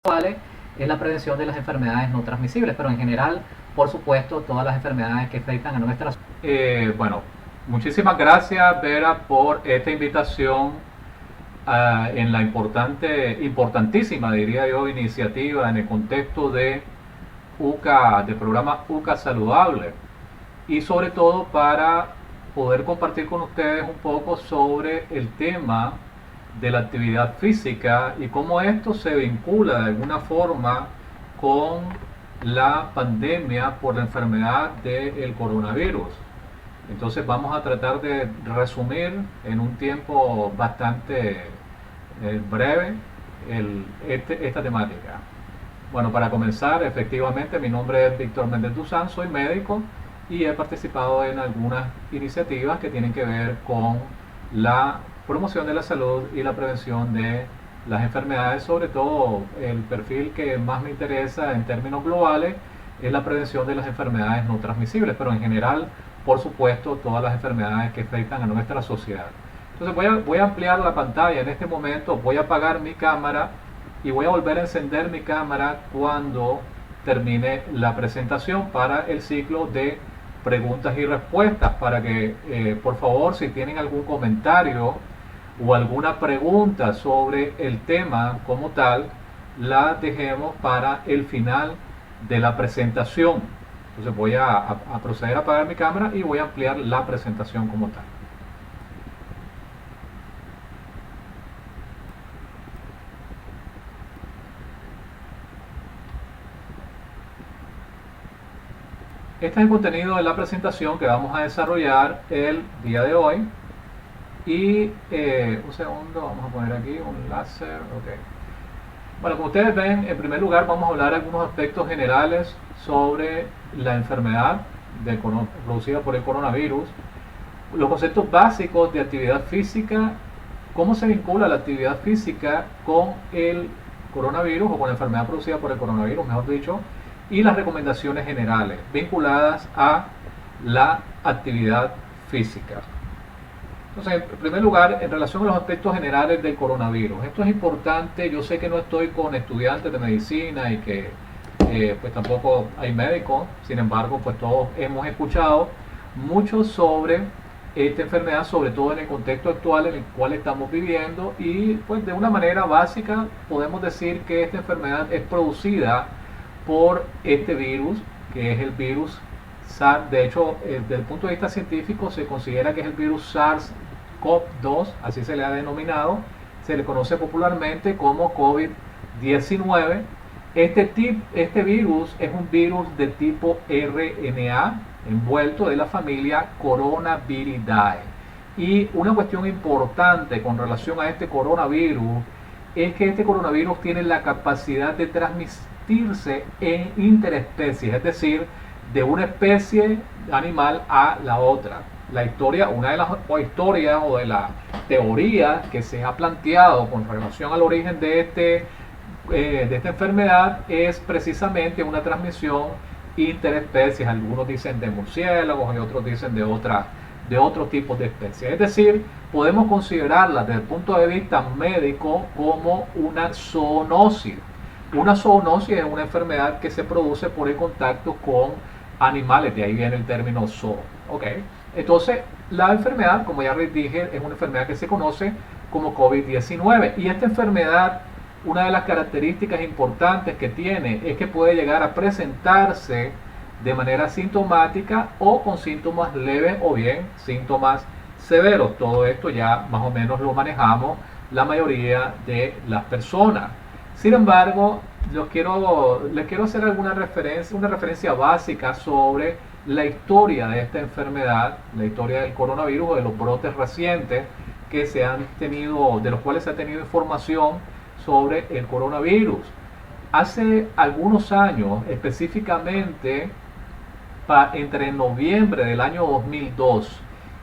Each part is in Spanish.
globales es la prevención de las enfermedades no transmisibles, pero en general, por supuesto, todas las enfermedades que afectan a nuestra sociedad. Bueno, muchísimas gracias, Vera, por esta invitación en la importantísima, diría yo, iniciativa en el contexto de UCA, del programa UCA Saludable, y sobre todo para poder compartir con ustedes un poco sobre el tema de la actividad física y cómo esto se vincula de alguna forma con la pandemia por la enfermedad del coronavirus. Entonces vamos a tratar de resumir en un tiempo bastante breve esta temática. Bueno, para comenzar, efectivamente, mi nombre es Víctor Méndez Duzán, soy médico y he participado en algunas iniciativas que tienen que ver con la promoción de la salud y la prevención de las enfermedades. Sobre todo, el perfil que más me interesa en términos globales es la prevención de las enfermedades no transmisibles, pero en general, por supuesto, todas las enfermedades que afectan a nuestra sociedad. Entonces voy a ampliar la pantalla en este momento, voy a apagar mi cámara y voy a volver a encender mi cámara cuando termine la presentación para el ciclo de preguntas y respuestas, para que por favor, si tienen algún comentario o alguna pregunta sobre el tema como tal, la dejemos para el final de la presentación. Entonces voy a proceder a apagar mi cámara y voy a ampliar la presentación como tal. Este es el contenido de la presentación que vamos a desarrollar el día de hoy. Y un segundo, vamos a poner aquí un láser. Okay. Bueno, como ustedes ven, en primer lugar vamos a hablar de algunos aspectos generales sobre la enfermedad producida por el coronavirus, los conceptos básicos de actividad física, cómo se vincula la actividad física con el coronavirus o con la enfermedad producida por el coronavirus, mejor dicho, y las recomendaciones generales vinculadas a la actividad física. Entonces, en primer lugar, en relación a los aspectos generales del coronavirus, esto es importante. Yo sé que no estoy con estudiantes de medicina y que pues tampoco hay médicos, sin embargo, pues todos hemos escuchado mucho sobre esta enfermedad, sobre todo en el contexto actual en el cual estamos viviendo, y pues de una manera básica podemos decir que esta enfermedad es producida por este virus, que es el virus SARS. De hecho, desde el punto de vista científico se considera que es el virus SARS-CoV-2, así se le ha denominado, se le conoce popularmente como COVID-19. Este virus es un virus de tipo RNA envuelto de la familia Coronaviridae. Y una cuestión importante con relación a este coronavirus es que este coronavirus tiene la capacidad de transmitirse en interespecies, es decir, de una especie animal a la otra. La historia, una de las historias o de la teoría que se ha planteado con relación al origen de esta enfermedad es precisamente una transmisión interespecies. Algunos dicen de murciélagos y otros dicen de otros tipos de especies. Es decir, podemos considerarla desde el punto de vista médico como una zoonosis. Una zoonosis es una enfermedad que se produce por el contacto con animales, de ahí viene el término zoo. Okay. Entonces, la enfermedad, como ya les dije, es una enfermedad que se conoce como COVID-19. Y esta enfermedad, una de las características importantes que tiene es que puede llegar a presentarse de manera sintomática o con síntomas leves o bien síntomas severos. Todo esto ya más o menos lo manejamos la mayoría de las personas. Sin embargo, les quiero hacer una referencia básica sobre la historia de esta enfermedad, la historia del coronavirus o de los brotes recientes que se han tenido, de los cuales se ha tenido información sobre el coronavirus. Hace algunos años, específicamente entre noviembre del año 2002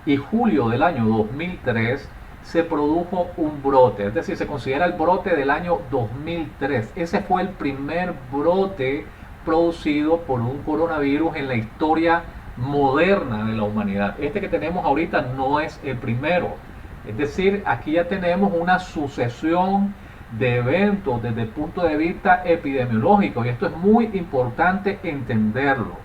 y julio del año 2003, se produjo un brote, es decir, se considera el brote del año 2003. Ese fue el primer brote producido por un coronavirus en la historia moderna de la humanidad. Este que tenemos ahorita no es el primero. Es decir, aquí ya tenemos una sucesión de eventos desde el punto de vista epidemiológico, y esto es muy importante entenderlo.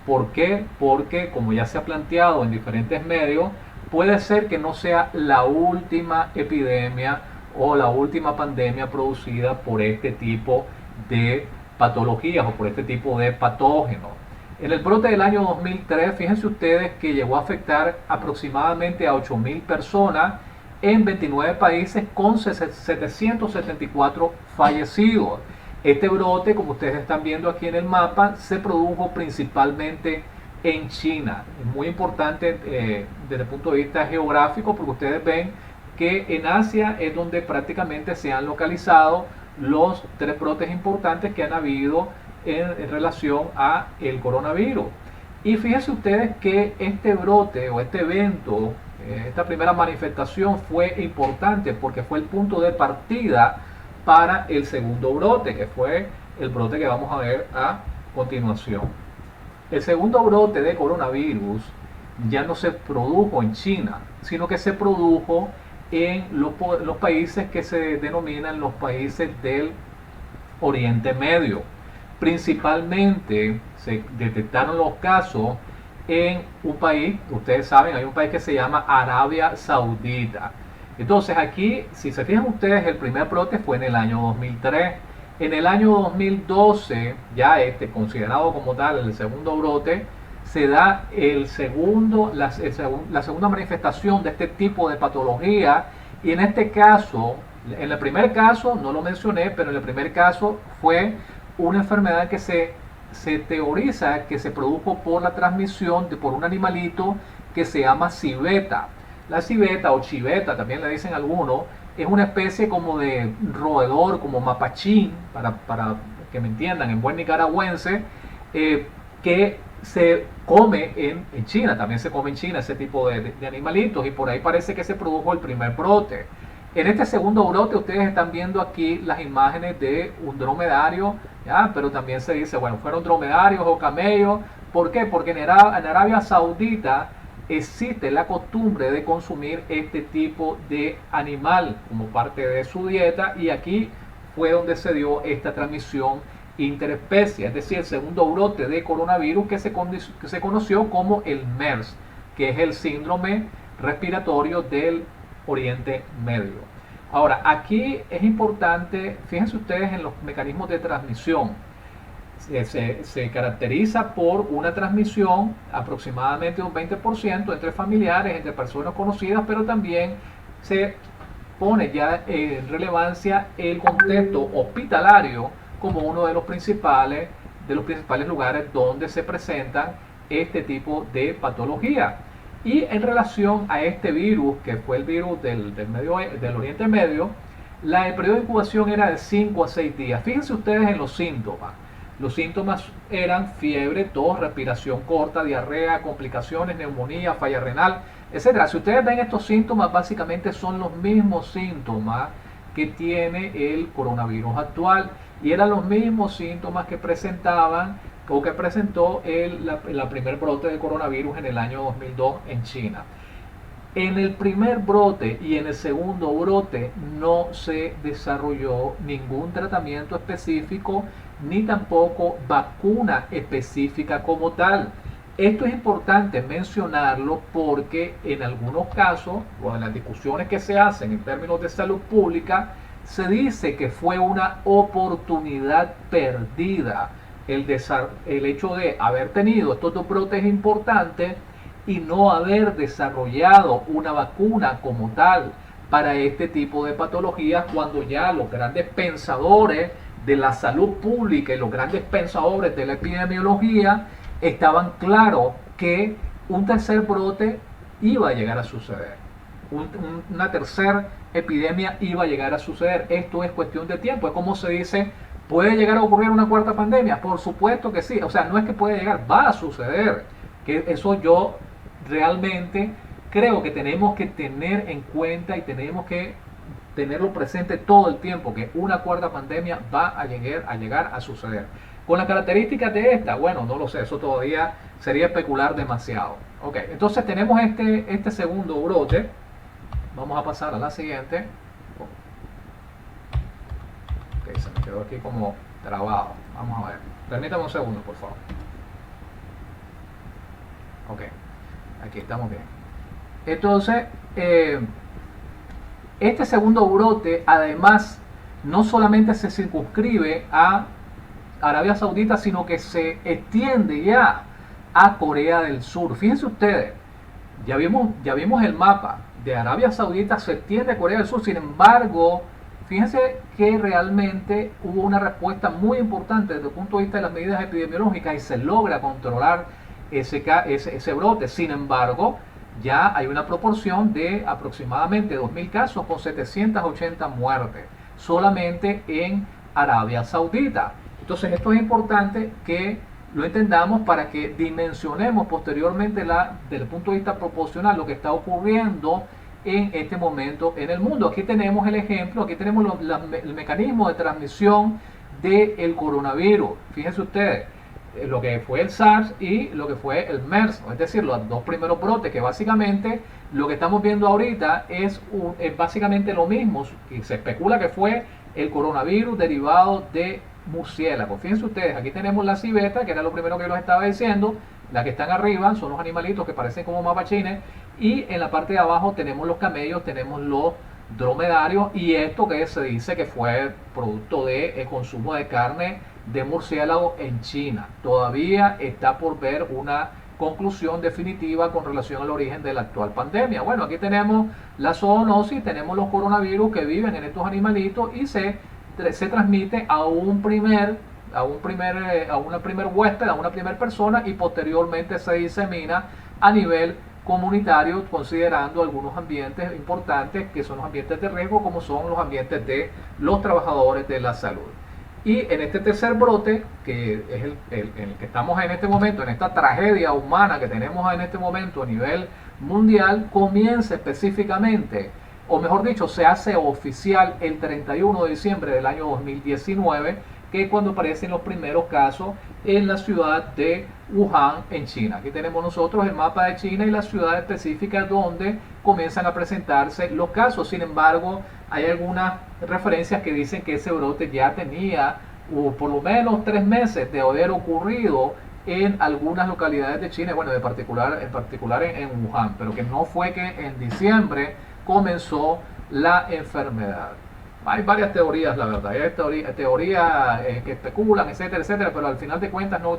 ¿Por qué? Porque, como ya se ha planteado en diferentes medios, puede ser que no sea la última epidemia o la última pandemia producida por este tipo de patologías o por este tipo de patógenos. En el brote del año 2003, fíjense ustedes que llegó a afectar aproximadamente a 8.000 personas en 29 países con 774 fallecidos. Este brote, como ustedes están viendo aquí en el mapa, se produjo principalmente en China. Es muy importante desde el punto de vista geográfico, porque ustedes ven que en Asia es donde prácticamente se han localizado los 3 brotes importantes que han habido en relación a el coronavirus. Y fíjense ustedes que este brote o este evento, esta primera manifestación fue importante porque fue el punto de partida para el segundo brote, que fue el brote que vamos a ver a continuación. El segundo brote de coronavirus ya no se produjo en China, sino que se produjo en los países que se denominan los países del Oriente Medio. Principalmente se detectaron los casos en un país, ustedes saben, hay un país que se llama Arabia Saudita. Entonces aquí, si se fijan ustedes, el primer brote fue en el año 2003. En el año 2012, ya considerado como tal el segundo brote, se da la segunda manifestación de este tipo de patología. Y en este caso, en el primer caso, no lo mencioné, pero en el primer caso fue una enfermedad que se teoriza que se produjo por la transmisión por un animalito que se llama civeta. La civeta o chiveta, también le dicen algunos, es una especie como de roedor, como mapachín, para que me entiendan, en buen nicaragüense, que se come en China, también se come en China ese tipo de animalitos, y por ahí parece que se produjo el primer brote. En este segundo brote ustedes están viendo aquí las imágenes de un dromedario, ¿ya? Pero también se dice, bueno, fueron dromedarios o camellos. ¿Por qué? Porque en Arabia Saudita existe la costumbre de consumir este tipo de animal como parte de su dieta, y aquí fue donde se dio esta transmisión interespecie, es decir, el segundo brote de coronavirus que se conoció como el MERS, que es el síndrome respiratorio del Oriente Medio. Ahora, aquí es importante, fíjense ustedes en los mecanismos de transmisión. Se caracteriza por una transmisión aproximadamente un 20% entre familiares, entre personas conocidas, pero también se pone ya en relevancia el contexto hospitalario como uno de los principales lugares donde se presentan este tipo de patología. Y en relación a este virus, que fue el virus del Oriente Medio, el periodo de incubación era de 5 a 6 días. Fíjense ustedes en los síntomas. Los síntomas eran fiebre, tos, respiración corta, diarrea, complicaciones, neumonía, falla renal, etc. Si ustedes ven estos síntomas, básicamente son los mismos síntomas que tiene el coronavirus actual, y eran los mismos síntomas que presentaban o que presentó la primer brote de coronavirus en el año 2002 en China. En el primer brote y en el segundo brote no se desarrolló ningún tratamiento específico ni tampoco vacuna específica como tal. Esto es importante mencionarlo porque en algunos casos, o en las discusiones que se hacen en términos de salud pública, se dice que fue una oportunidad perdida el hecho de haber tenido estos dos brotes importantes y no haber desarrollado una vacuna como tal para este tipo de patologías, cuando ya los grandes pensadores de la salud pública y los grandes pensadores de la epidemiología estaban claros que un tercer brote iba a llegar a suceder. Una tercera epidemia iba a llegar a suceder. Esto es cuestión de tiempo. Es como se dice, ¿puede llegar a ocurrir una cuarta pandemia? Por supuesto que sí. O sea, no es que puede llegar, va a suceder. Que eso yo realmente creo que tenemos que tener en cuenta y tenemos que tenerlo presente todo el tiempo, que una cuarta pandemia va a llegar a suceder. Con las características de esta, bueno, no lo sé, eso todavía sería especular demasiado. Ok, entonces tenemos este segundo brote. Vamos a pasar a la siguiente. Ok, se me quedó aquí como trabado. Vamos a ver. Permítame un segundo, por favor. Ok, aquí estamos bien. Entonces, este segundo brote, además, no solamente se circunscribe a Arabia Saudita, sino que se extiende ya a Corea del Sur. Fíjense ustedes, ya vimos el mapa de Arabia Saudita, se extiende a Corea del Sur. Sin embargo, fíjense que realmente hubo una respuesta muy importante desde el punto de vista de las medidas epidemiológicas y se logra controlar ese brote. Sin embargo, ya hay una proporción de aproximadamente 2.000 casos con 780 muertes solamente en Arabia Saudita. Entonces esto es importante que lo entendamos para que dimensionemos posteriormente desde el punto de vista proporcional lo que está ocurriendo en este momento en el mundo. Aquí tenemos el ejemplo, aquí tenemos el mecanismo de transmisión del coronavirus. Fíjense ustedes, lo que fue el SARS y lo que fue el MERS, es decir, los dos primeros brotes, que básicamente lo que estamos viendo ahorita es básicamente lo mismo, y se especula que fue el coronavirus derivado de murciélago. Fíjense ustedes, aquí tenemos la civeta, que era lo primero que yo les estaba diciendo, la que están arriba son los animalitos que parecen como mapachines, y en la parte de abajo tenemos los camellos, tenemos los dromedarios, y esto que se dice que fue producto de consumo de carne de murciélago en China. Todavía está por ver una conclusión definitiva con relación al origen de la actual pandemia. Bueno, aquí tenemos la zoonosis, tenemos los coronavirus que viven en estos animalitos y se transmite a una primer huésped, a una primera persona, y posteriormente se disemina a nivel comunitario, considerando algunos ambientes importantes que son los ambientes de riesgo, como son los ambientes de los trabajadores de la salud. Y en este tercer brote, que es el que estamos en este momento, en esta tragedia humana que tenemos en este momento a nivel mundial, comienza específicamente, o mejor dicho, se hace oficial el 31 de diciembre del año 2019, que es cuando aparecen los primeros casos en la ciudad de Wuhan, en China. Aquí tenemos nosotros el mapa de China y la ciudad específica donde comienzan a presentarse los casos. Sin embargo, hay algunas referencias que dicen que ese brote ya tenía por lo menos 3 meses de haber ocurrido en algunas localidades de China, bueno, en particular en Wuhan, pero que no fue que en diciembre comenzó la enfermedad. Hay varias teorías, la verdad, hay teorías que especulan, etcétera, etcétera, pero al final de cuentas no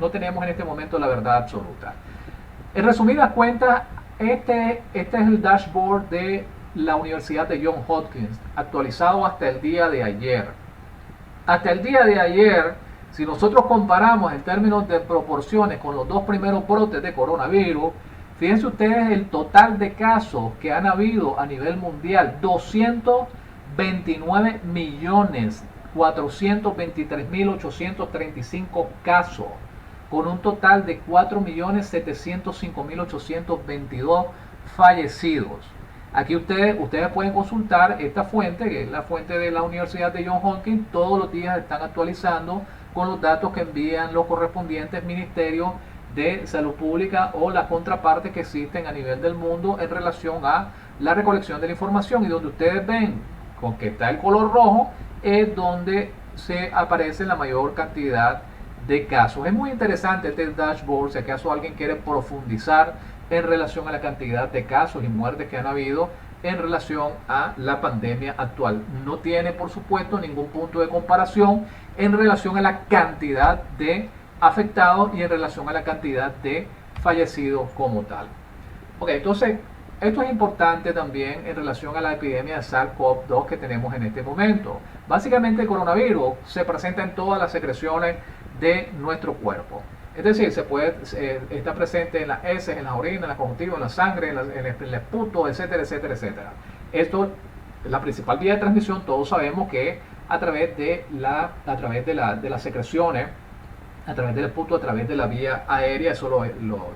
tenemos en este momento la verdad absoluta. En resumidas cuentas, este es el dashboard de la Universidad de Johns Hopkins, actualizado hasta el día de ayer. Hasta el día de ayer, si nosotros comparamos en términos de proporciones con los dos primeros brotes de coronavirus, fíjense ustedes el total de casos que han habido a nivel mundial: 229.423.835 casos, con un total de 4.705.822 fallecidos. Aquí ustedes pueden consultar esta fuente, que es la fuente de la Universidad de Johns Hopkins. Todos los días están actualizando con los datos que envían los correspondientes ministerios de salud pública o las contrapartes que existen a nivel del mundo en relación a la recolección de la información, y donde ustedes ven con que está el color rojo es donde se aparece la mayor cantidad de casos. Es muy interesante este dashboard si acaso alguien quiere profundizar en relación a la cantidad de casos y muertes que han habido en relación a la pandemia actual. No tiene, por supuesto, ningún punto de comparación en relación a la cantidad de afectados y en relación a la cantidad de fallecidos como tal. Ok, entonces esto es importante también en relación a la epidemia de SARS-CoV-2 que tenemos en este momento. Básicamente el coronavirus se presenta en todas las secreciones de nuestro cuerpo. Es decir, está presente en las heces, en las orinas, en la conjuntiva, en la sangre, en el esputo, etcétera, etcétera, etcétera. Esto, la principal vía de transmisión, todos sabemos que a través de las secreciones, a través del esputo, a través de la vía aérea, eso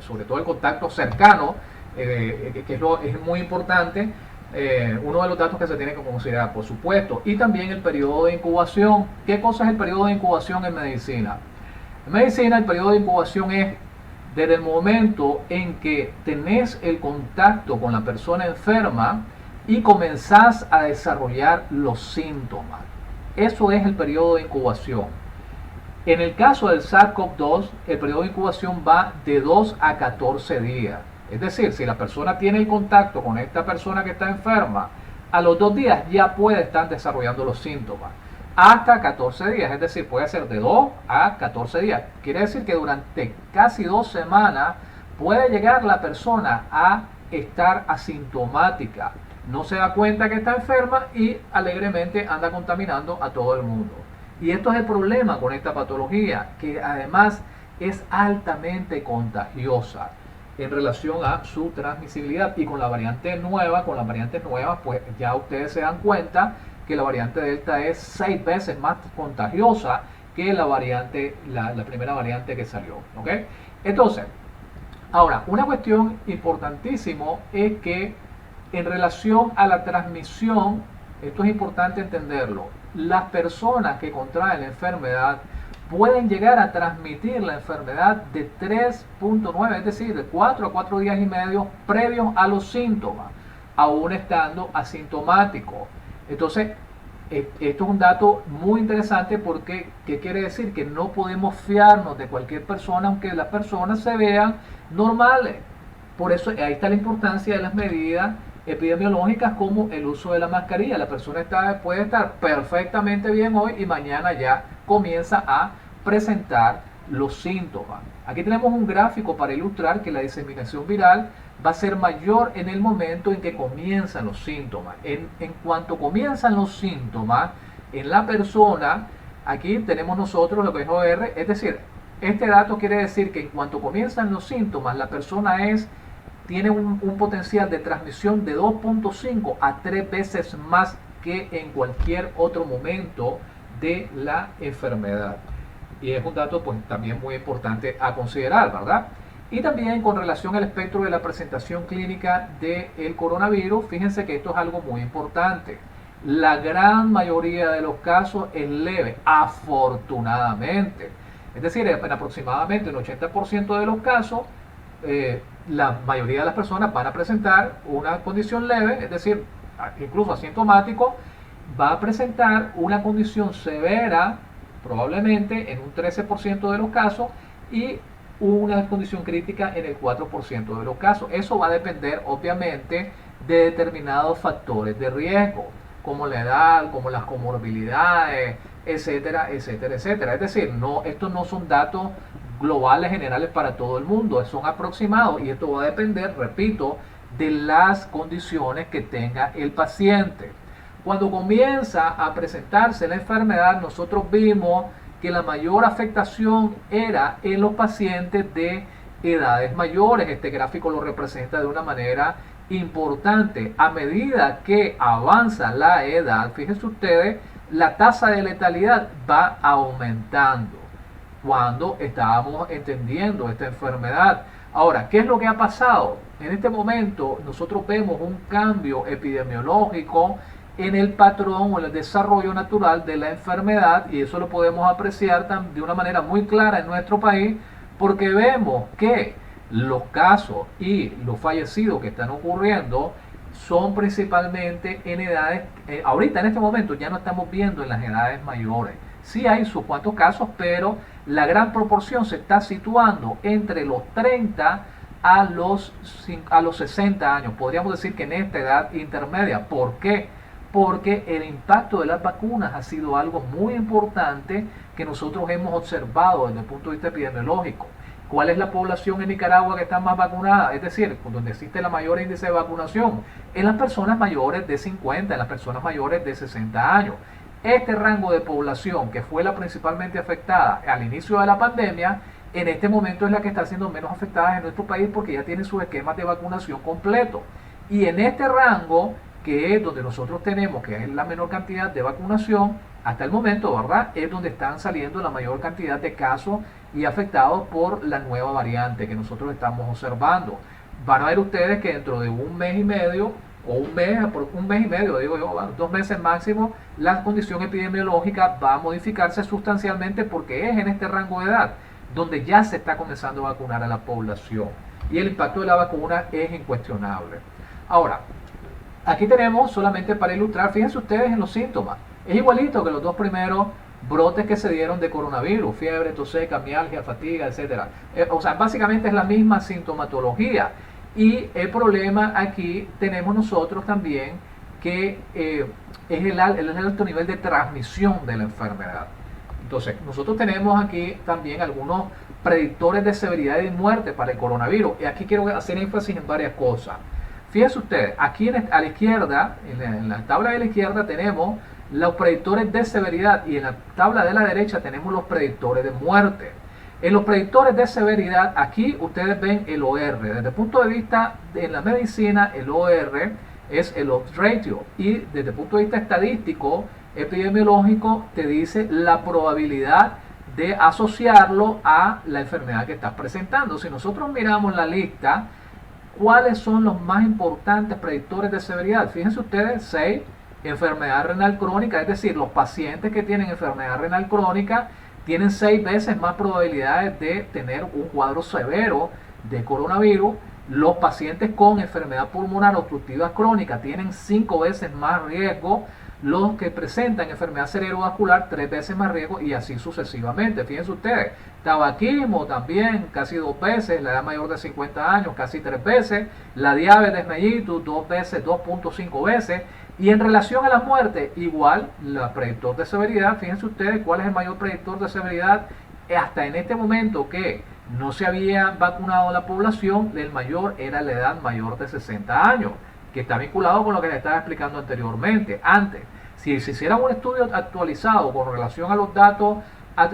sobre todo el contacto cercano, que es muy importante. Uno de los datos que se tiene que considerar, por supuesto, y también el periodo de incubación. ¿Qué cosa es el periodo de incubación en medicina? En medicina, el periodo de incubación es desde el momento en que tenés el contacto con la persona enferma y comenzás a desarrollar los síntomas. Eso es el periodo de incubación. En el caso del SARS-CoV-2, el periodo de incubación va de 2 a 14 días. Es decir, si la persona tiene el contacto con esta persona que está enferma, a los 2 días ya puede estar desarrollando los síntomas. Hasta 14 días, es decir, puede ser de 2 a 14 días. Quiere decir que durante casi 2 semanas puede llegar la persona a estar asintomática. No se da cuenta que está enferma y alegremente anda contaminando a todo el mundo. Y esto es el problema con esta patología, que además es altamente contagiosa en relación a su transmisibilidad. Y con la variante nueva, con las variantes nuevas, pues ya ustedes se dan cuenta que la variante Delta es 6 veces más contagiosa que la variante, la primera variante que salió. ¿Ok? Entonces, ahora, una cuestión importantísima es que en relación a la transmisión, esto es importante entenderlo, las personas que contraen la enfermedad pueden llegar a transmitir la enfermedad de 3.9, es decir, de 4 a 4 días y medio previos a los síntomas, aún estando asintomático. Entonces, esto es un dato muy interesante porque, ¿qué quiere decir? Que no podemos fiarnos de cualquier persona, aunque las personas se vean normales. Por eso, ahí está la importancia de las medidas epidemiológicas como el uso de la mascarilla. La persona puede estar perfectamente bien hoy y mañana ya comienza a presentar los síntomas. Aquí tenemos un gráfico para ilustrar que la diseminación viral va a ser mayor en el momento en que comienzan los síntomas. En cuanto comienzan los síntomas en la persona, aquí tenemos nosotros lo que es OR, es decir, este dato quiere decir que en cuanto comienzan los síntomas, la persona tiene un potencial de transmisión de 2.5 a 3 veces más que en cualquier otro momento de la enfermedad. Y es un dato pues también muy importante a considerar, ¿verdad? Y también con relación al espectro de la presentación clínica del coronavirus, fíjense que esto es algo muy importante. La gran mayoría de los casos es leve, afortunadamente. Es decir, en aproximadamente un 80% de los casos, la mayoría de las personas van a presentar una condición leve, es decir, incluso asintomático, va a presentar una condición severa, probablemente en un 13% de los casos, y una condición crítica en el 4% de los casos. Eso va a depender, obviamente, de determinados factores de riesgo, como la edad, como las comorbilidades, etcétera, etcétera, etcétera. Es decir, estos no son datos globales generales para todo el mundo, son aproximados y esto va a depender, repito, de las condiciones que tenga el paciente. Cuando comienza a presentarse la enfermedad, nosotros vimos que la mayor afectación era en los pacientes de edades mayores. Este gráfico lo representa de una manera importante. A medida que avanza la edad, fíjense ustedes, la tasa de letalidad va aumentando cuando estábamos entendiendo esta enfermedad. Ahora, ¿qué es lo que ha pasado? En este momento nosotros vemos un cambio epidemiológico en el patrón o en el desarrollo natural de la enfermedad, y eso lo podemos apreciar de una manera muy clara en nuestro país, porque vemos que los casos y los fallecidos que están ocurriendo son principalmente en edades, ahorita en este momento ya no estamos viendo en las edades mayores. Sí hay sus cuantos casos, pero la gran proporción se está situando entre los 30 a los 60 años. Podríamos decir que en esta edad intermedia. ¿Por qué? Porque el impacto de las vacunas ha sido algo muy importante que nosotros hemos observado desde el punto de vista epidemiológico. ¿Cuál es la población en Nicaragua que está más vacunada? Es decir, donde existe la mayor índice de vacunación, en las personas mayores de 50, en las personas mayores de 60 años. Este rango de población, que fue la principalmente afectada al inicio de la pandemia, en este momento es la que está siendo menos afectada en nuestro país porque ya tiene sus esquemas de vacunación completo. Y en este rango, que es donde nosotros tenemos, que es la menor cantidad de vacunación, hasta el momento, ¿verdad? Es donde están saliendo la mayor cantidad de casos y afectados por la nueva variante que nosotros estamos observando. Van a ver ustedes que dentro de un mes y medio, o por un mes y medio, digo yo, 2 meses máximo, la condición epidemiológica va a modificarse sustancialmente porque es en este rango de edad donde ya se está comenzando a vacunar a la población. Y el impacto de la vacuna es incuestionable. Ahora, aquí tenemos solamente para ilustrar, fíjense ustedes en los síntomas. Es igualito que los dos primeros brotes que se dieron de coronavirus, fiebre, tos seca, mialgia, fatiga, etc. O sea, básicamente es la misma sintomatología. Y el problema aquí tenemos nosotros también que es el alto nivel de transmisión de la enfermedad. Entonces, nosotros tenemos aquí también algunos predictores de severidad y muerte para el coronavirus. Y aquí quiero hacer énfasis en varias cosas. Fíjense ustedes, aquí a la izquierda, en la tabla de la izquierda tenemos los predictores de severidad y en la tabla de la derecha tenemos los predictores de muerte. En los predictores de severidad, aquí ustedes ven el OR. Desde el punto de vista de la medicina, el OR es el odds ratio. Y desde el punto de vista estadístico, epidemiológico, te dice la probabilidad de asociarlo a la enfermedad que estás presentando. Si nosotros miramos la lista, ¿cuáles son los más importantes predictores de severidad? Fíjense ustedes, 6, enfermedad renal crónica, es decir, los pacientes que tienen enfermedad renal crónica tienen 6 veces más probabilidades de tener un cuadro severo de coronavirus. Los pacientes con enfermedad pulmonar obstructiva crónica tienen 5 veces más riesgo. Los que presentan enfermedad cerebrovascular 3 veces más riesgo y así sucesivamente. Fíjense ustedes, tabaquismo también casi 2 veces, la edad mayor de 50 años casi 3 veces, la diabetes mellitus 2 veces, 2.5 veces. Y en relación a la muerte, igual, el predictor de severidad, fíjense ustedes cuál es el mayor predictor de severidad. Hasta en este momento que no se había vacunado la población, el mayor era la edad mayor de 60 años, que está vinculado con lo que les estaba explicando anteriormente. Antes, si se hiciera un estudio actualizado con relación a los datos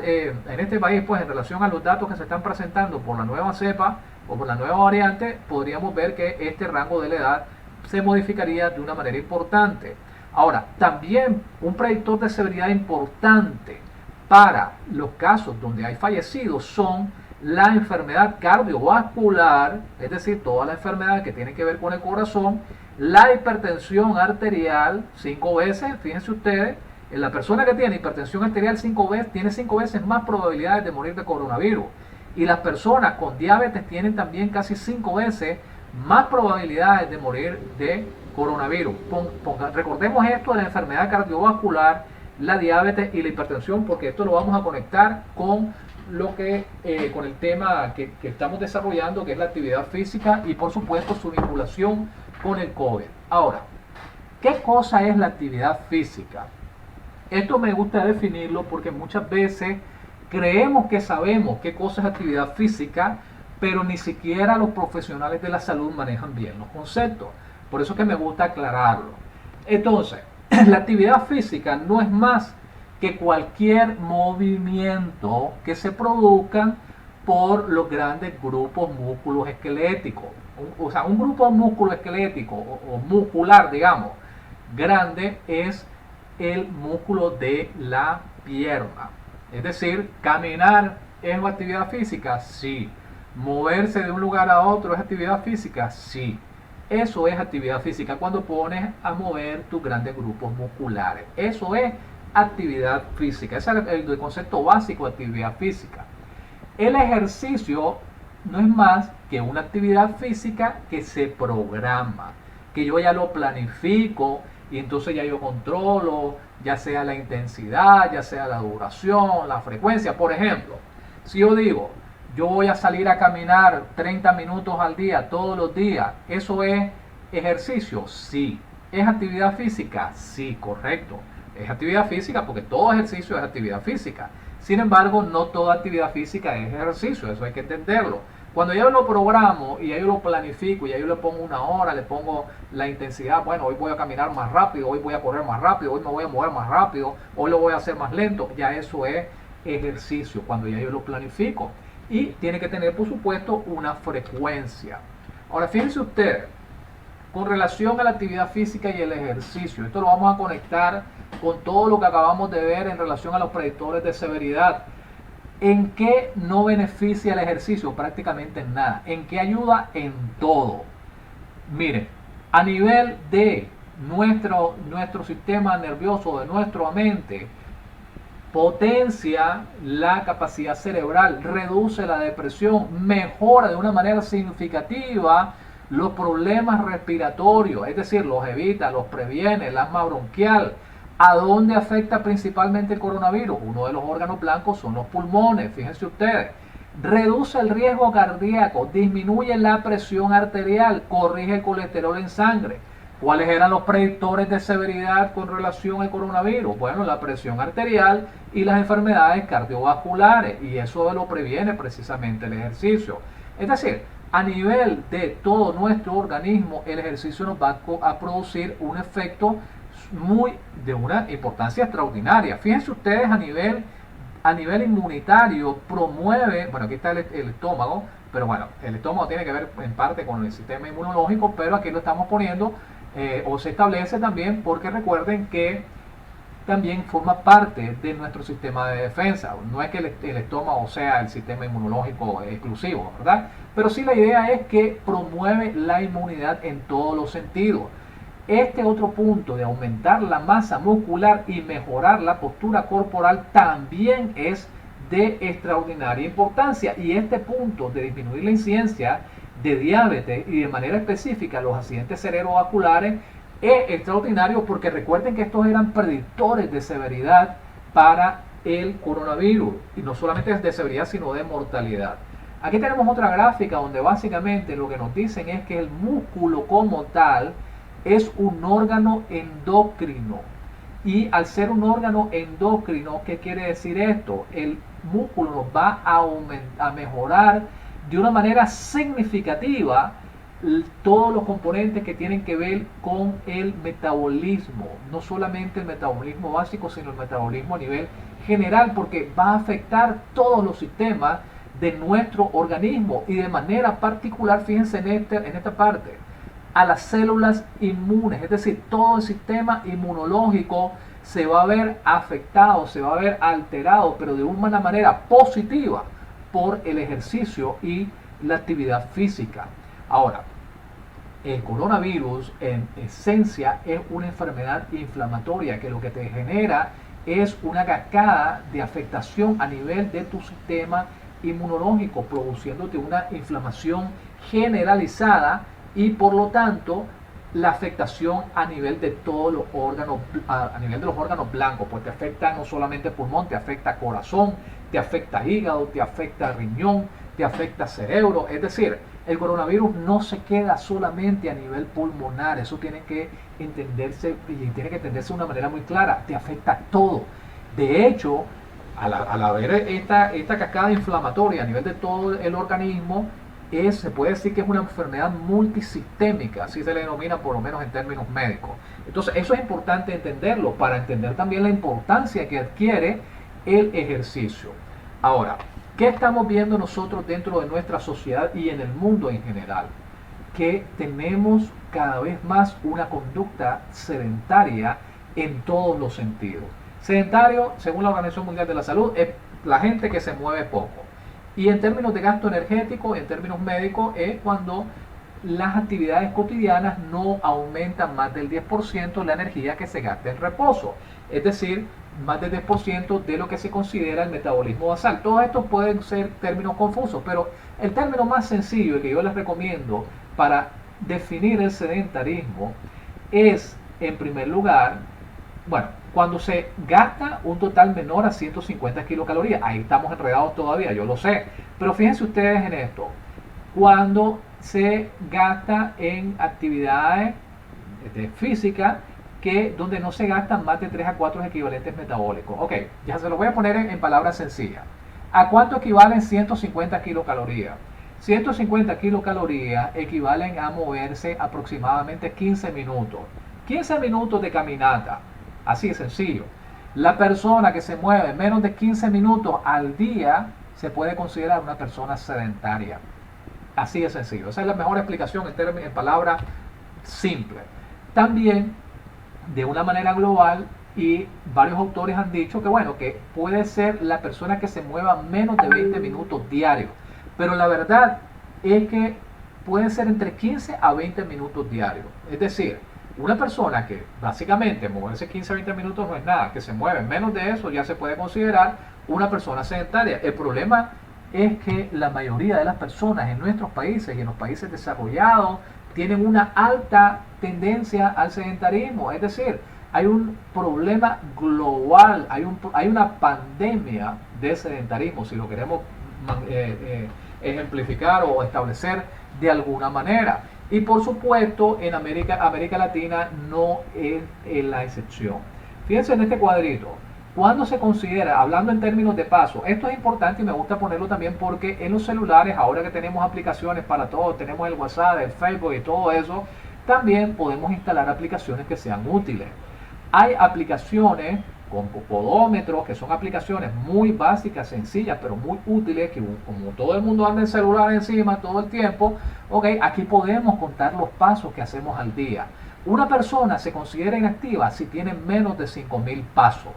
en este país, pues en relación a los datos que se están presentando por la nueva cepa o por la nueva variante, podríamos ver que este rango de la edad se modificaría de una manera importante. Ahora, también un predictor de severidad importante para los casos donde hay fallecidos son la enfermedad cardiovascular, es decir, todas las enfermedades que tienen que ver con el corazón, la hipertensión arterial 5 veces, fíjense ustedes, la persona que tiene hipertensión arterial 5 veces, tiene 5 veces más probabilidades de morir de coronavirus. Y las personas con diabetes tienen también casi 5 veces más probabilidades de morir de coronavirus. Recordemos esto de la enfermedad cardiovascular, la diabetes y la hipertensión, porque esto lo vamos a conectar con con el tema que estamos desarrollando, que es la actividad física y por supuesto su vinculación con el COVID. Ahora, ¿qué cosa es la actividad física? Esto me gusta definirlo porque muchas veces creemos que sabemos qué cosa es actividad física, pero ni siquiera los profesionales de la salud manejan bien los conceptos. Por eso es que me gusta aclararlo. Entonces, la actividad física no es más que cualquier movimiento que se produzca por los grandes grupos músculos esqueléticos. O sea, un grupo músculo esquelético o muscular, digamos, grande es el músculo de la pierna. Es decir, caminar es una actividad física, sí. Moverse de un lugar a otro es actividad física, sí. Eso es actividad física cuando pones a mover tus grandes grupos musculares. Eso es actividad física. Ese es el concepto básico de actividad física. El ejercicio no es más que una actividad física que se programa, que yo ya lo planifico y entonces ya yo controlo, ya sea la intensidad, ya sea la duración, la frecuencia. Por ejemplo, si yo digo, yo voy a salir a caminar 30 minutos al día, todos los días, ¿eso es ejercicio? Sí. ¿Es actividad física? Sí, correcto. Es actividad física porque todo ejercicio es actividad física. Sin embargo, no toda actividad física es ejercicio, eso hay que entenderlo. Cuando yo lo programo y yo lo planifico y yo le pongo una hora, le pongo la intensidad, bueno, hoy voy a caminar más rápido, hoy voy a correr más rápido, hoy me voy a mover más rápido, hoy lo voy a hacer más lento, ya eso es ejercicio, cuando ya yo lo planifico. Y tiene que tener, por supuesto, una frecuencia. Ahora, fíjense ustedes, con relación a la actividad física y el ejercicio, esto lo vamos a conectar con todo lo que acabamos de ver en relación a los predictores de severidad. ¿En qué no beneficia el ejercicio? Prácticamente en nada. ¿En qué ayuda? En todo. Miren, a nivel de nuestro sistema nervioso, de nuestra mente, potencia la capacidad cerebral, reduce la depresión, mejora de una manera significativa los problemas respiratorios, es decir, los evita, los previene, el asma bronquial, ¿A dónde afecta principalmente el coronavirus? Uno de los órganos blancos son los pulmones, fíjense ustedes. Reduce el riesgo cardíaco, disminuye la presión arterial, corrige el colesterol en sangre. ¿Cuáles eran los predictores de severidad con relación al coronavirus? Bueno, la presión arterial y las enfermedades cardiovasculares, y eso lo previene precisamente el ejercicio. Es decir, a nivel de todo nuestro organismo, el ejercicio nos va a producir un efecto de una importancia extraordinaria. Fíjense ustedes, a nivel inmunitario promueve, bueno, aquí está el estómago, pero bueno, el estómago tiene que ver en parte con el sistema inmunológico, pero aquí lo estamos poniendo o se establece también porque recuerden que también forma parte de nuestro sistema de defensa. No es que el estómago sea el sistema inmunológico exclusivo, ¿verdad? Pero sí la idea es que promueve la inmunidad en todos los sentidos. Este otro punto de aumentar la masa muscular y mejorar la postura corporal también es de extraordinaria importancia, y este punto de disminuir la incidencia de diabetes y de manera específica los accidentes cerebrovasculares es extraordinario, porque recuerden que estos eran predictores de severidad para el coronavirus, y no solamente de severidad sino de mortalidad. Aquí tenemos otra gráfica donde básicamente lo que nos dicen es que el músculo como tal es un órgano endocrino, y al ser un órgano endocrino, ¿qué quiere decir esto? El músculo nos va a mejorar de una manera significativa todos los componentes que tienen que ver con el metabolismo, no solamente el metabolismo básico, sino el metabolismo a nivel general, porque va a afectar todos los sistemas de nuestro organismo, y de manera particular, fíjense en esta parte, a las células inmunes, es decir, todo el sistema inmunológico se va a ver afectado, se va a ver alterado, pero de una manera positiva por el ejercicio y la actividad física. Ahora, el coronavirus en esencia es una enfermedad inflamatoria que lo que te genera es una cascada de afectación a nivel de tu sistema inmunológico, produciéndote una inflamación generalizada, y por lo tanto la afectación a nivel de todos los órganos, a nivel de los órganos blancos, pues te afecta no solamente pulmón, te afecta corazón, te afecta hígado, te afecta riñón, te afecta cerebro. Es decir, el coronavirus no se queda solamente a nivel pulmonar, eso tiene que entenderse, y tiene que entenderse de una manera muy clara, te afecta todo. De hecho, al haber esta cascada inflamatoria a nivel de todo el organismo, se puede decir que es una enfermedad multisistémica, así se le denomina por lo menos en términos médicos. Entonces eso es importante entenderlo para entender también la importancia que adquiere el ejercicio. Ahora, ¿qué estamos viendo nosotros dentro de nuestra sociedad y en el mundo en general? Que tenemos cada vez más una conducta sedentaria en todos los sentidos. Sedentario, según la Organización Mundial de la Salud, es la gente que se mueve poco. Y en términos de gasto energético, en términos médicos, es cuando las actividades cotidianas no aumentan más del 10% la energía que se gasta en reposo. Es decir, más del 10% de lo que se considera el metabolismo basal. Todos estos pueden ser términos confusos, pero el término más sencillo y que yo les recomiendo para definir el sedentarismo es, en primer lugar, bueno, cuando se gasta un total menor a 150 kilocalorías. Ahí estamos enredados todavía, yo lo sé, pero fíjense ustedes en esto: cuando se gasta en actividades físicas donde no se gastan más de 3 a 4 equivalentes metabólicos. Ok, ya se lo voy a poner en palabras sencillas. ¿A cuánto equivalen 150 kilocalorías? 150 kilocalorías equivalen a moverse aproximadamente 15 minutos. 15 minutos de caminata. Así de sencillo. La persona que se mueve menos de 15 minutos al día se puede considerar una persona sedentaria. Así de sencillo. Esa es la mejor explicación en palabras simples. También, de una manera global, y varios autores han dicho que bueno, que puede ser la persona que se mueva menos de 20 minutos diarios. Pero la verdad es que puede ser entre 15 a 20 minutos diarios. Es decir, una persona que básicamente moverse 15 a 20 minutos no es nada, que se mueve menos de eso, ya se puede considerar una persona sedentaria. El problema es que la mayoría de las personas en nuestros países y en los países desarrollados tienen una alta tendencia al sedentarismo. Es decir, hay un problema global, hay una pandemia de sedentarismo, si lo queremos ejemplificar o establecer de alguna manera. Y por supuesto, en América Latina no es la excepción. Fíjense en este cuadrito. Cuando se considera, hablando en términos de paso, esto es importante y me gusta ponerlo también porque en los celulares, ahora que tenemos aplicaciones para todo, tenemos el WhatsApp, el Facebook y todo eso, también podemos instalar aplicaciones que sean útiles. Hay aplicaciones con podómetros, que son aplicaciones muy básicas, sencillas, pero muy útiles, que como todo el mundo anda en celular encima todo el tiempo, okay, aquí podemos contar los pasos que hacemos al día. Una persona se considera inactiva si tiene menos de 5.000 pasos.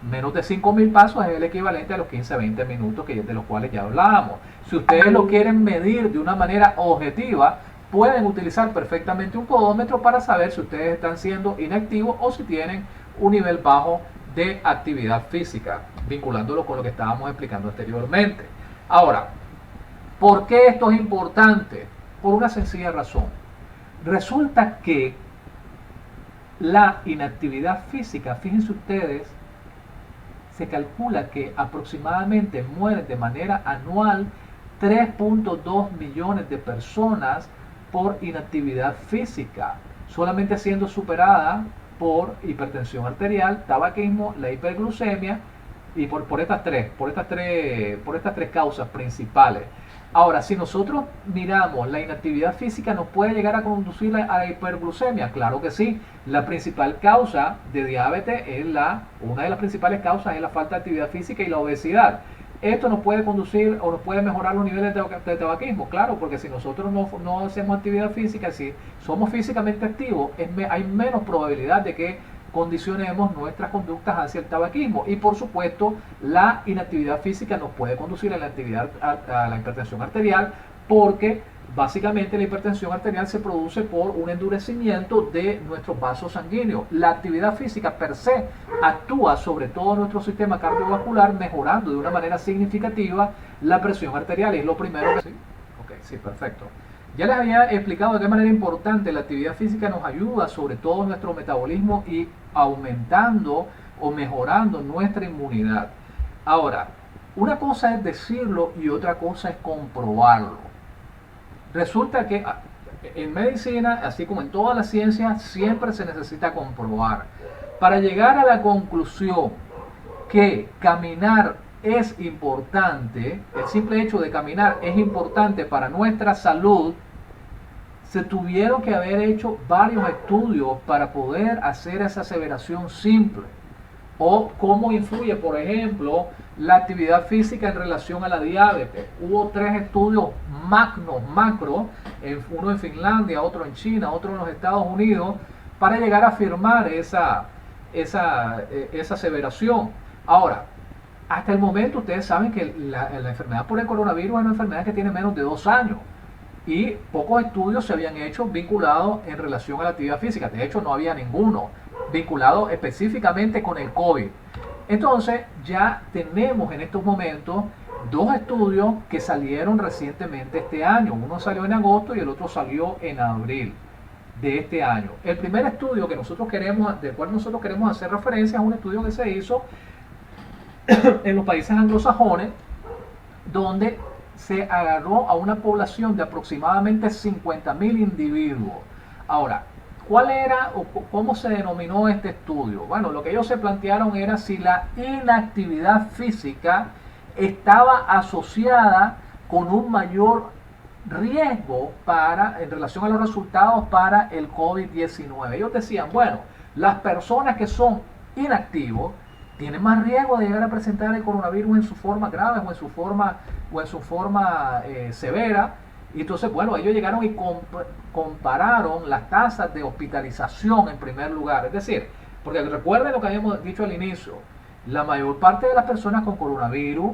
Menos de 5.000 pasos es el equivalente a los 15-20 minutos de los cuales ya hablábamos. Si ustedes lo quieren medir de una manera objetiva, pueden utilizar perfectamente un podómetro para saber si ustedes están siendo inactivos o si tienen un nivel bajo de actividad física, vinculándolo con lo que estábamos explicando anteriormente. Ahora, ¿por qué esto es importante? Por una sencilla razón. Resulta que la inactividad física, fíjense ustedes, se calcula que aproximadamente mueren de manera anual 3.2 millones de personas por inactividad física, solamente siendo superada por hipertensión arterial, tabaquismo, la hiperglucemia y por estas tres causas principales. Ahora, si nosotros miramos la inactividad física, ¿nos puede llegar a conducir a la hiperglucemia? Claro que sí. La principal causa de diabetes una de las principales causas es la falta de actividad física y la obesidad. Esto nos puede conducir o nos puede mejorar los niveles de tabaquismo, claro, porque si nosotros no hacemos actividad física, si somos físicamente activos, hay menos probabilidad de que condicionemos nuestras conductas hacia el tabaquismo. Y por supuesto, la inactividad física nos puede conducir a la hipertensión arterial, porque básicamente la hipertensión arterial se produce por un endurecimiento de nuestros vasos sanguíneos. La actividad física per se actúa sobre todo nuestro sistema cardiovascular, mejorando de una manera significativa la presión arterial. Y es lo primero que... ¿Sí? Ok, sí, perfecto. Ya les había explicado de qué manera importante la actividad física nos ayuda sobre todo nuestro metabolismo y aumentando o mejorando nuestra inmunidad. Ahora, una cosa es decirlo y otra cosa es comprobarlo. Resulta que en medicina, así como en todas las ciencias, siempre se necesita comprobar. Para llegar a la conclusión que caminar es importante, el simple hecho de caminar es importante para nuestra salud, se tuvieron que haber hecho varios estudios para poder hacer esa aseveración simple. O cómo influye, por ejemplo, la actividad física en relación a la diabetes. Hubo 3 estudios macro, uno en Finlandia, otro en China, otro en los Estados Unidos, para llegar a afirmar esa aseveración. Ahora, hasta el momento ustedes saben que la enfermedad por el coronavirus es una enfermedad que tiene menos de 2 años. Y pocos estudios se habían hecho vinculados en relación a la actividad física. De hecho, no había ninguno vinculado específicamente con el COVID. Entonces, ya tenemos en estos momentos 2 estudios que salieron recientemente este año. Uno salió en agosto y el otro salió en abril de este año. El primer estudio del cual nosotros queremos hacer referencia es un estudio que se hizo en los países anglosajones, donde se agarró a una población de aproximadamente 50.000 individuos. Ahora, ¿cuál era o cómo se denominó este estudio? Bueno, lo que ellos se plantearon era si la inactividad física estaba asociada con un mayor riesgo en relación a los resultados para el COVID-19. Ellos decían, bueno, las personas que son inactivos tienen más riesgo de llegar a presentar el coronavirus en su forma grave o en su forma severa. Y entonces, bueno, ellos llegaron y compararon las tasas de hospitalización en primer lugar. Es decir, porque recuerden lo que habíamos dicho al inicio, la mayor parte de las personas con coronavirus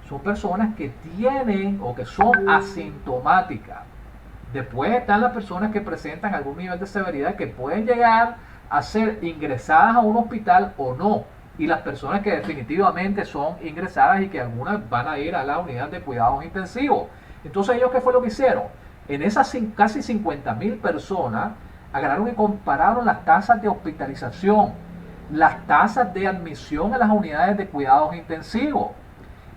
son personas que tienen o que son asintomáticas. Después están las personas que presentan algún nivel de severidad que pueden llegar a ser ingresadas a un hospital o no. Y las personas que definitivamente son ingresadas y que algunas van a ir a la unidad de cuidados intensivos. Entonces, ¿ellos qué fue lo que hicieron? En esas casi 50.000 personas, agarraron y compararon las tasas de hospitalización las tasas de admisión a las unidades de cuidados intensivos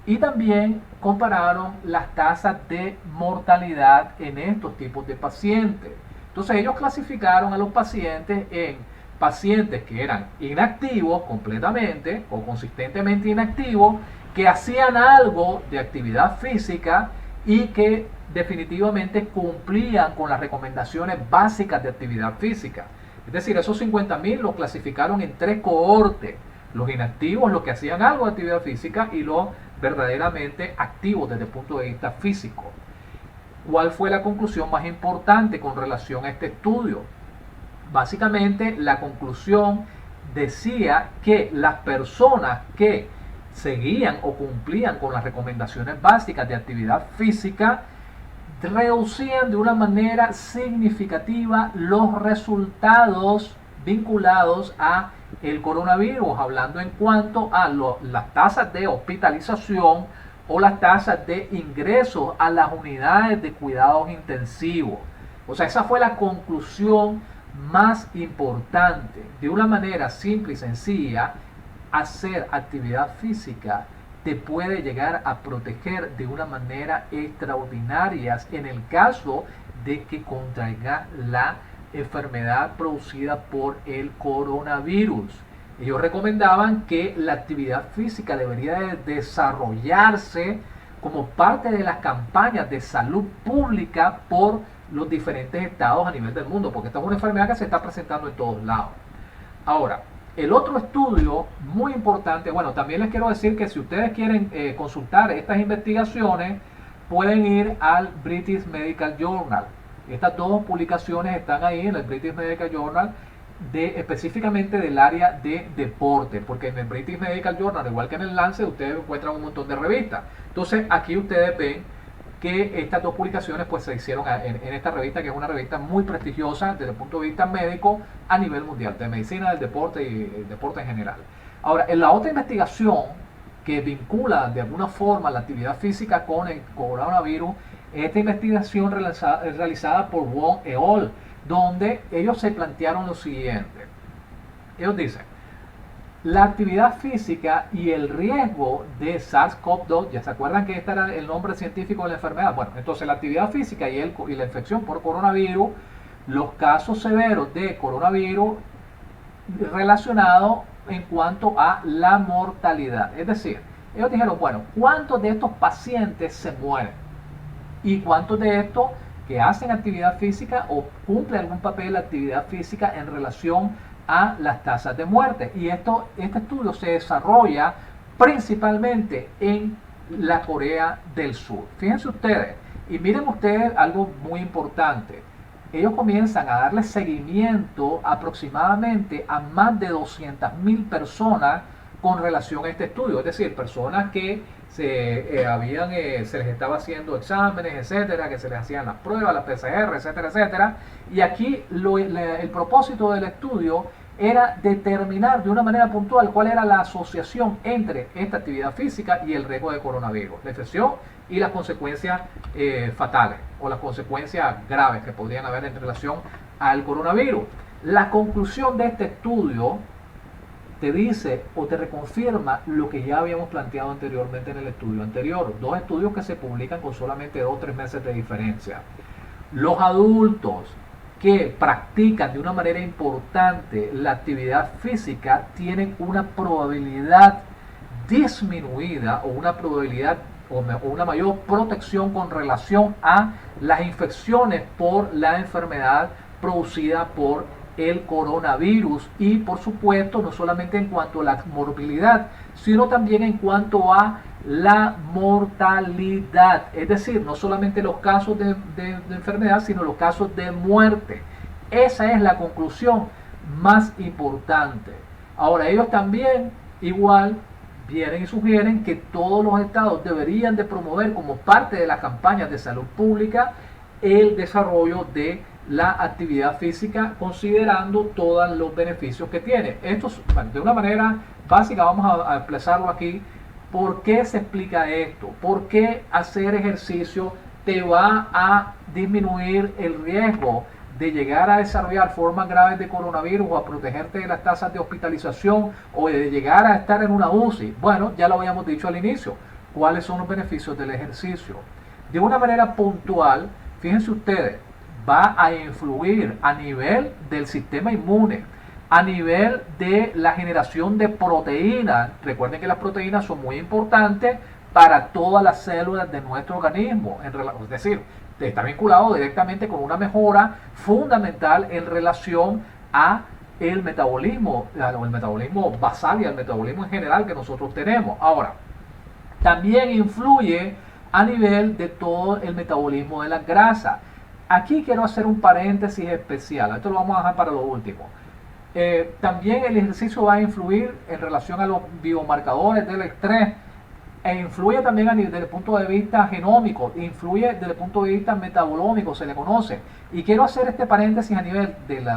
y también compararon las tasas de mortalidad en estos tipos de pacientes. Entonces ellos clasificaron a los pacientes en pacientes que eran inactivos completamente o consistentemente inactivos, que hacían algo de actividad física y que definitivamente cumplían con las recomendaciones básicas de actividad física. Es decir, esos 50.000 los clasificaron en 3 cohortes: los inactivos, los que hacían algo de actividad física, y los verdaderamente activos desde el punto de vista físico. ¿Cuál fue la conclusión más importante con relación a este estudio? Básicamente la conclusión decía que las personas que seguían o cumplían con las recomendaciones básicas de actividad física reducían de una manera significativa los resultados vinculados a el coronavirus, hablando en cuanto a las tasas de hospitalización o las tasas de ingresos a las unidades de cuidados intensivos. O sea, esa fue la conclusión más importante. De una manera simple y sencilla, hacer actividad física te puede llegar a proteger de una manera extraordinaria en el caso de que contraigas la enfermedad producida por el coronavirus. Ellos recomendaban que la actividad física debería de desarrollarse como parte de las campañas de salud pública por los diferentes estados a nivel del mundo, porque esta es una enfermedad que se está presentando en todos lados. Ahora, el otro estudio muy importante, bueno, también les quiero decir que si ustedes quieren consultar estas investigaciones, pueden ir al British Medical Journal. Estas dos publicaciones están ahí en el British Medical Journal, específicamente del área de deporte, porque en el British Medical Journal, igual que en el Lancet, ustedes encuentran un montón de revistas. Entonces aquí ustedes ven que estas dos publicaciones pues se hicieron en esta revista, que es una revista muy prestigiosa desde el punto de vista médico a nivel mundial, de medicina del deporte y el deporte en general. Ahora, en la otra investigación que vincula de alguna forma la actividad física con el coronavirus, esta investigación realizada por Wong et al., donde ellos se plantearon lo siguiente. Ellos dicen: la actividad física y el riesgo de SARS-CoV-2, ya se acuerdan que este era el nombre científico de la enfermedad. Bueno, entonces la actividad física y la infección por coronavirus, los casos severos de coronavirus relacionados en cuanto a la mortalidad. Es decir, ellos dijeron, bueno, ¿cuántos de estos pacientes se mueren? ¿Y cuántos de estos que hacen actividad física o cumplen algún papel de la actividad física en relación a las tasas de muerte? Y este estudio se desarrolla principalmente en la Corea del Sur. Fíjense ustedes, y miren ustedes algo muy importante. Ellos comienzan a darle seguimiento aproximadamente a más de 200.000 personas con relación a este estudio. Es decir, personas que se les estaba haciendo exámenes, etcétera, que se les hacían las pruebas, las PCR, etcétera, etcétera. Y aquí el propósito del estudio era determinar de una manera puntual cuál era la asociación entre esta actividad física y el riesgo de coronavirus, la infección y las consecuencias fatales o las consecuencias graves que podrían haber en relación al coronavirus. La conclusión de este estudio te dice o te reconfirma lo que ya habíamos planteado anteriormente en el estudio anterior. Dos estudios que se publican con solamente 2 o 3 meses de diferencia. Los adultos que practican de una manera importante la actividad física tienen una probabilidad disminuida o una probabilidad o una mayor protección con relación a las infecciones por la enfermedad producida por el coronavirus, y por supuesto no solamente en cuanto a la morbilidad, sino también en cuanto a la mortalidad, es decir, no solamente los casos de enfermedad, sino los casos de muerte. Esa es la conclusión más importante. Ahora, ellos también igual vienen y sugieren que todos los estados deberían de promover como parte de las campañas de salud pública el desarrollo de la actividad física, considerando todos los beneficios que tiene. Esto, de una manera básica, vamos a expresarlo aquí. ¿Por qué se explica esto? ¿Por qué hacer ejercicio te va a disminuir el riesgo de llegar a desarrollar formas graves de coronavirus o a protegerte de las tasas de hospitalización o de llegar a estar en una UCI. Bueno, ya lo habíamos dicho al inicio. ¿Cuáles son los beneficios del ejercicio? De una manera puntual, fíjense ustedes, va a influir a nivel del sistema inmune, a nivel de la generación de proteínas. Recuerden que las proteínas son muy importantes para todas las células de nuestro organismo. Es decir, está vinculado directamente con una mejora fundamental en relación a el metabolismo basal y al metabolismo en general que nosotros tenemos. Ahora, también influye a nivel de todo el metabolismo de las grasas. Aquí quiero hacer un paréntesis especial, esto lo vamos a dejar para lo último. También el ejercicio va a influir en relación a los biomarcadores del estrés, e influye también desde el punto de vista genómico, influye desde el punto de vista metabolómico, se le conoce. Y quiero hacer este paréntesis a nivel del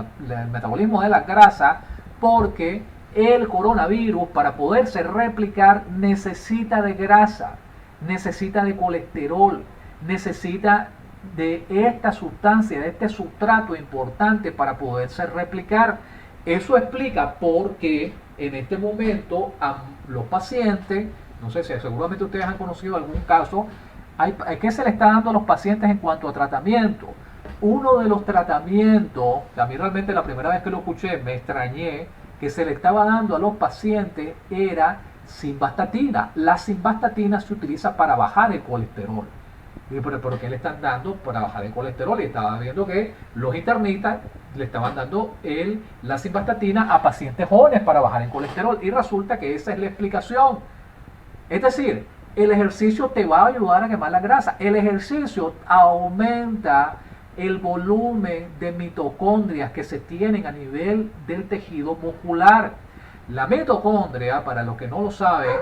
metabolismo de la grasa, porque el coronavirus, para poderse replicar, necesita de grasa, necesita de colesterol, necesita de esta sustancia, de este sustrato importante para poderse replicar. Eso explica por qué en este momento a los pacientes, no sé si seguramente ustedes han conocido algún caso, ¿qué se le está dando a los pacientes en cuanto a tratamiento? Uno de los tratamientos, que a mí realmente la primera vez que lo escuché me extrañé, que se le estaba dando a los pacientes era simvastatina. La simvastatina se utiliza para bajar el colesterol. ¿Pero qué le están dando para bajar el colesterol? Y estaba viendo que los internistas le estaban dando la simvastatina a pacientes jóvenes para bajar el colesterol. Y resulta que esa es la explicación. Es decir, el ejercicio te va a ayudar a quemar la grasa. El ejercicio aumenta el volumen de mitocondrias que se tienen a nivel del tejido muscular. La mitocondria, para los que no lo saben,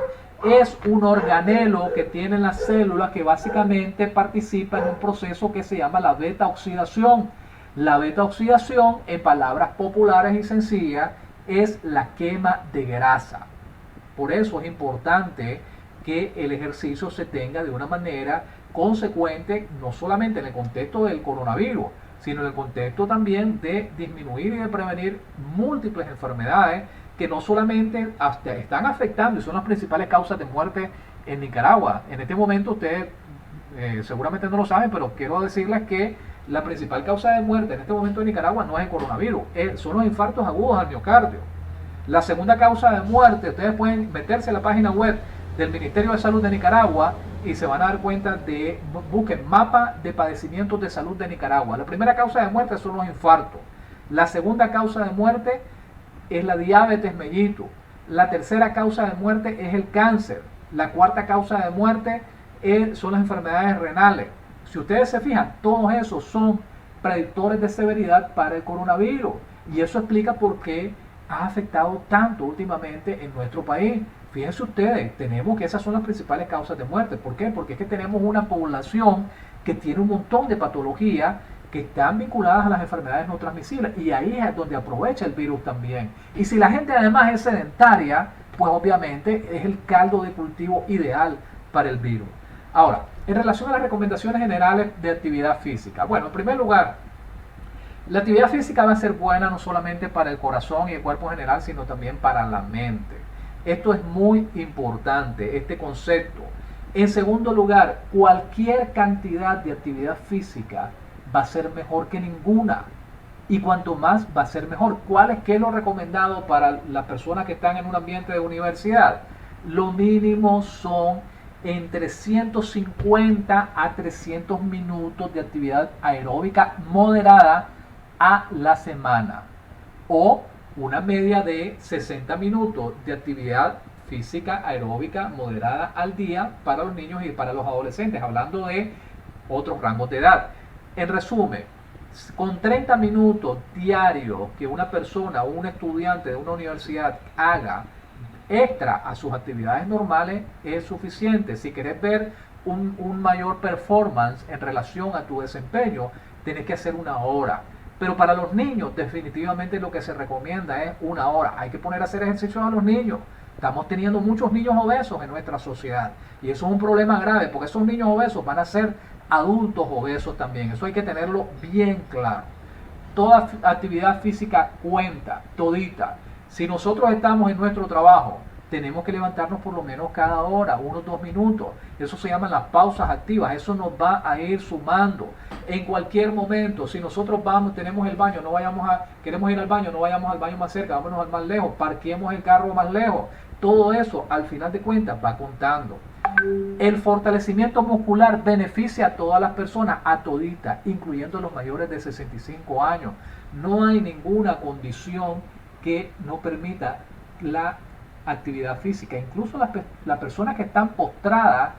es un organelo que tienen las células que básicamente participa en un proceso que se llama la beta oxidación. La beta oxidación, en palabras populares y sencillas, es la quema de grasa. Por eso es importante que el ejercicio se tenga de una manera consecuente, no solamente en el contexto del coronavirus, sino en el contexto también de disminuir y de prevenir múltiples enfermedades que no solamente están afectando y son las principales causas de muerte en Nicaragua. En este momento ustedes seguramente no lo saben, pero quiero decirles que la principal causa de muerte en este momento en Nicaragua no es el coronavirus, son los infartos agudos al miocardio. La segunda causa de muerte, ustedes pueden meterse a la página web del Ministerio de Salud de Nicaragua y se van a dar cuenta busquen mapa de padecimientos de salud de Nicaragua. La primera causa de muerte son los infartos. La segunda causa de muerte es la diabetes mellitus. La tercera causa de muerte es el cáncer. La cuarta causa de muerte son las enfermedades renales. Si ustedes se fijan, todos esos son predictores de severidad para el coronavirus. Y eso explica por qué ha afectado tanto últimamente en nuestro país. Fíjense ustedes, tenemos que esas son las principales causas de muerte. ¿Por qué? Porque es que tenemos una población que tiene un montón de patologías que están vinculadas a las enfermedades no transmisibles, y ahí es donde aprovecha el virus también. Y si la gente además es sedentaria, pues obviamente es el caldo de cultivo ideal para el virus. Ahora, en relación a las recomendaciones generales de actividad física, bueno, en primer lugar, la actividad física va a ser buena no solamente para el corazón y el cuerpo en general, sino también para la mente. Esto es muy importante, este concepto. En segundo lugar, cualquier cantidad de actividad física va a ser mejor que ninguna. Y cuanto más va a ser mejor. ¿Qué es lo recomendado para las personas que están en un ambiente de universidad? Lo mínimo son entre 150 a 300 minutos de actividad aeróbica moderada a la semana. O una media de 60 minutos de actividad física aeróbica moderada al día para los niños y para los adolescentes, hablando de otros rangos de edad. En resumen, con 30 minutos diarios que una persona o un estudiante de una universidad haga extra a sus actividades normales es suficiente. Si quieres ver un mayor performance en relación a tu desempeño, tienes que hacer una hora. Pero para los niños definitivamente lo que se recomienda es una hora. Hay que poner a hacer ejercicios a los niños. Estamos teniendo muchos niños obesos en nuestra sociedad y eso es un problema grave porque esos niños obesos van a ser adultos obesos también. Eso hay que tenerlo bien claro. toda actividad física cuenta, todita. Si nosotros estamos en nuestro trabajo, tenemos que levantarnos por lo menos cada hora, unos 2 minutos. Eso se llaman las pausas activas. Eso nos va a ir sumando. En cualquier momento, si nosotros tenemos el baño, queremos ir al baño, no vayamos al baño más cerca, vámonos al más lejos, parquemos el carro más lejos. Todo eso, al final de cuentas, va contando. El fortalecimiento muscular beneficia a todas las personas, a toditas, incluyendo los mayores de 65 años. No hay ninguna condición que no permita la actividad física. Incluso las personas que están postradas,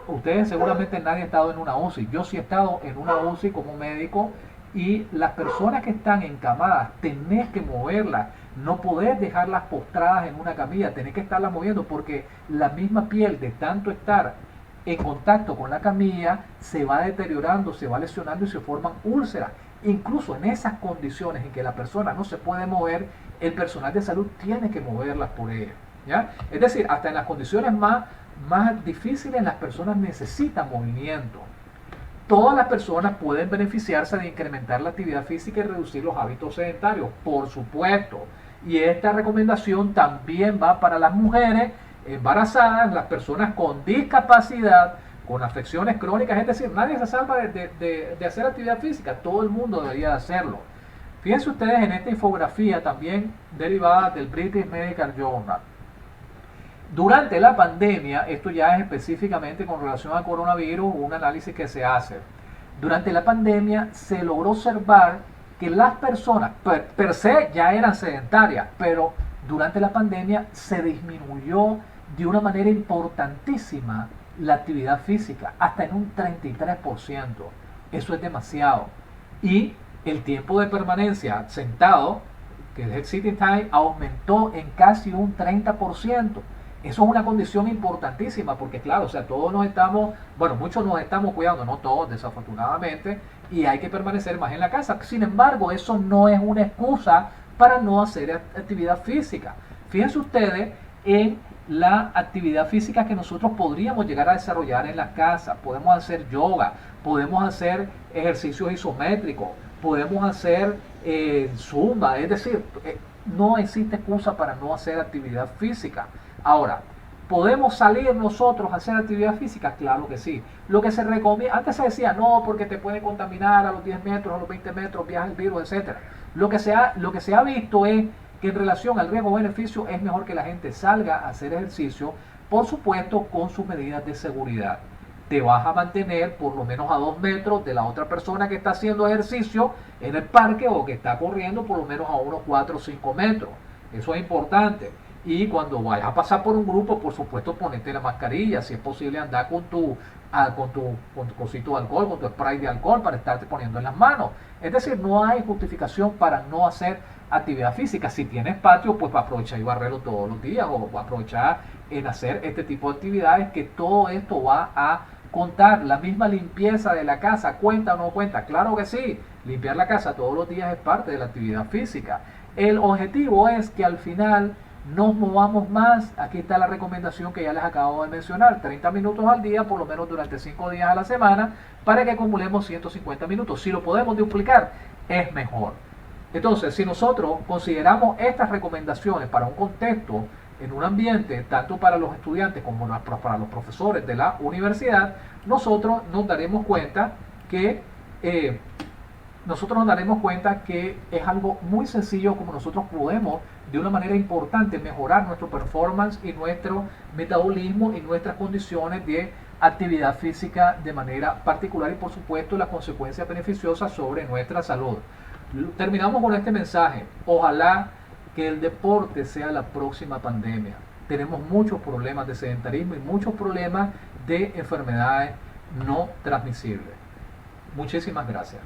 ustedes seguramente nadie ha estado en una UCI. Yo sí he estado en una UCI como médico, y las personas que están encamadas, tenés que moverlas. No podés dejarlas postradas en una camilla, tenés que estarlas moviendo, porque la misma piel, de tanto estar en contacto con la camilla, se va deteriorando, se va lesionando y se forman úlceras. Incluso en esas condiciones en que la persona no se puede mover, el personal de salud tiene que moverlas por ella, ¿ya? Es decir, hasta en las condiciones más difíciles, las personas necesitan movimiento. Todas las personas pueden beneficiarse de incrementar la actividad física y reducir los hábitos sedentarios, por supuesto. Y esta recomendación también va para las mujeres embarazadas, las personas con discapacidad, con afecciones crónicas. Es decir, nadie se salva de hacer actividad física, todo el mundo debería hacerlo. Fíjense ustedes en esta infografía también derivada del British Medical Journal. Durante la pandemia, esto ya es específicamente con relación al coronavirus, un análisis que se hace. Durante la pandemia se logró observar que las personas per se ya eran sedentarias, pero durante la pandemia se disminuyó de una manera importantísima la actividad física, hasta en un 33%. Eso es demasiado. Y el tiempo de permanencia sentado, que es el sitting time, aumentó en casi un 30%. Eso es una condición importantísima, porque claro, o sea, muchos nos estamos cuidando, no todos desafortunadamente, y hay que permanecer más en la casa. Sin embargo, eso no es una excusa para no hacer actividad física. Fíjense ustedes en la actividad física que nosotros podríamos llegar a desarrollar en la casa. Podemos hacer yoga, podemos hacer ejercicios isométricos, podemos hacer zumba, es decir, no existe excusa para no hacer actividad física. Ahora, ¿podemos salir nosotros a hacer actividad física? Claro que sí. Lo que se recomienda, antes se decía, no, porque te puede contaminar a los 10 metros, a los 20 metros, viaja el virus, etc. Lo que se ha visto es que en relación al riesgo-beneficio es mejor que la gente salga a hacer ejercicio, por supuesto con sus medidas de seguridad. Te vas a mantener por lo menos a 2 metros de la otra persona que está haciendo ejercicio en el parque, o que está corriendo por lo menos a unos 4 o 5 metros. Eso es importante. Y cuando vayas a pasar por un grupo, por supuesto, ponete la mascarilla. Si es posible, andar con tu cosito de alcohol, con tu spray de alcohol para estarte poniendo en las manos. Es decir, no hay justificación para no hacer actividad física. Si tienes patio, pues aprovechar y barrerlo todos los días, o aprovechar en hacer este tipo de actividades, que todo esto va a contar. La misma limpieza de la casa, ¿cuenta o no cuenta? Claro que sí. Limpiar la casa todos los días es parte de la actividad física. El objetivo es que al final nos movamos más. Aquí está la recomendación que ya les acabo de mencionar: 30 minutos al día, por lo menos durante 5 días a la semana, para que acumulemos 150 minutos. Si lo podemos duplicar, es mejor. Entonces, si nosotros consideramos estas recomendaciones para un contexto, en un ambiente, tanto para los estudiantes como para los profesores de la universidad, nosotros nos daremos cuenta que es algo muy sencillo, como nosotros podemos de una manera importante mejorar nuestro performance y nuestro metabolismo y nuestras condiciones de actividad física de manera particular, y por supuesto las consecuencias beneficiosas sobre nuestra salud. Terminamos con este mensaje: ojalá que el deporte sea la próxima pandemia. Tenemos muchos problemas de sedentarismo y muchos problemas de enfermedades no transmisibles. Muchísimas gracias.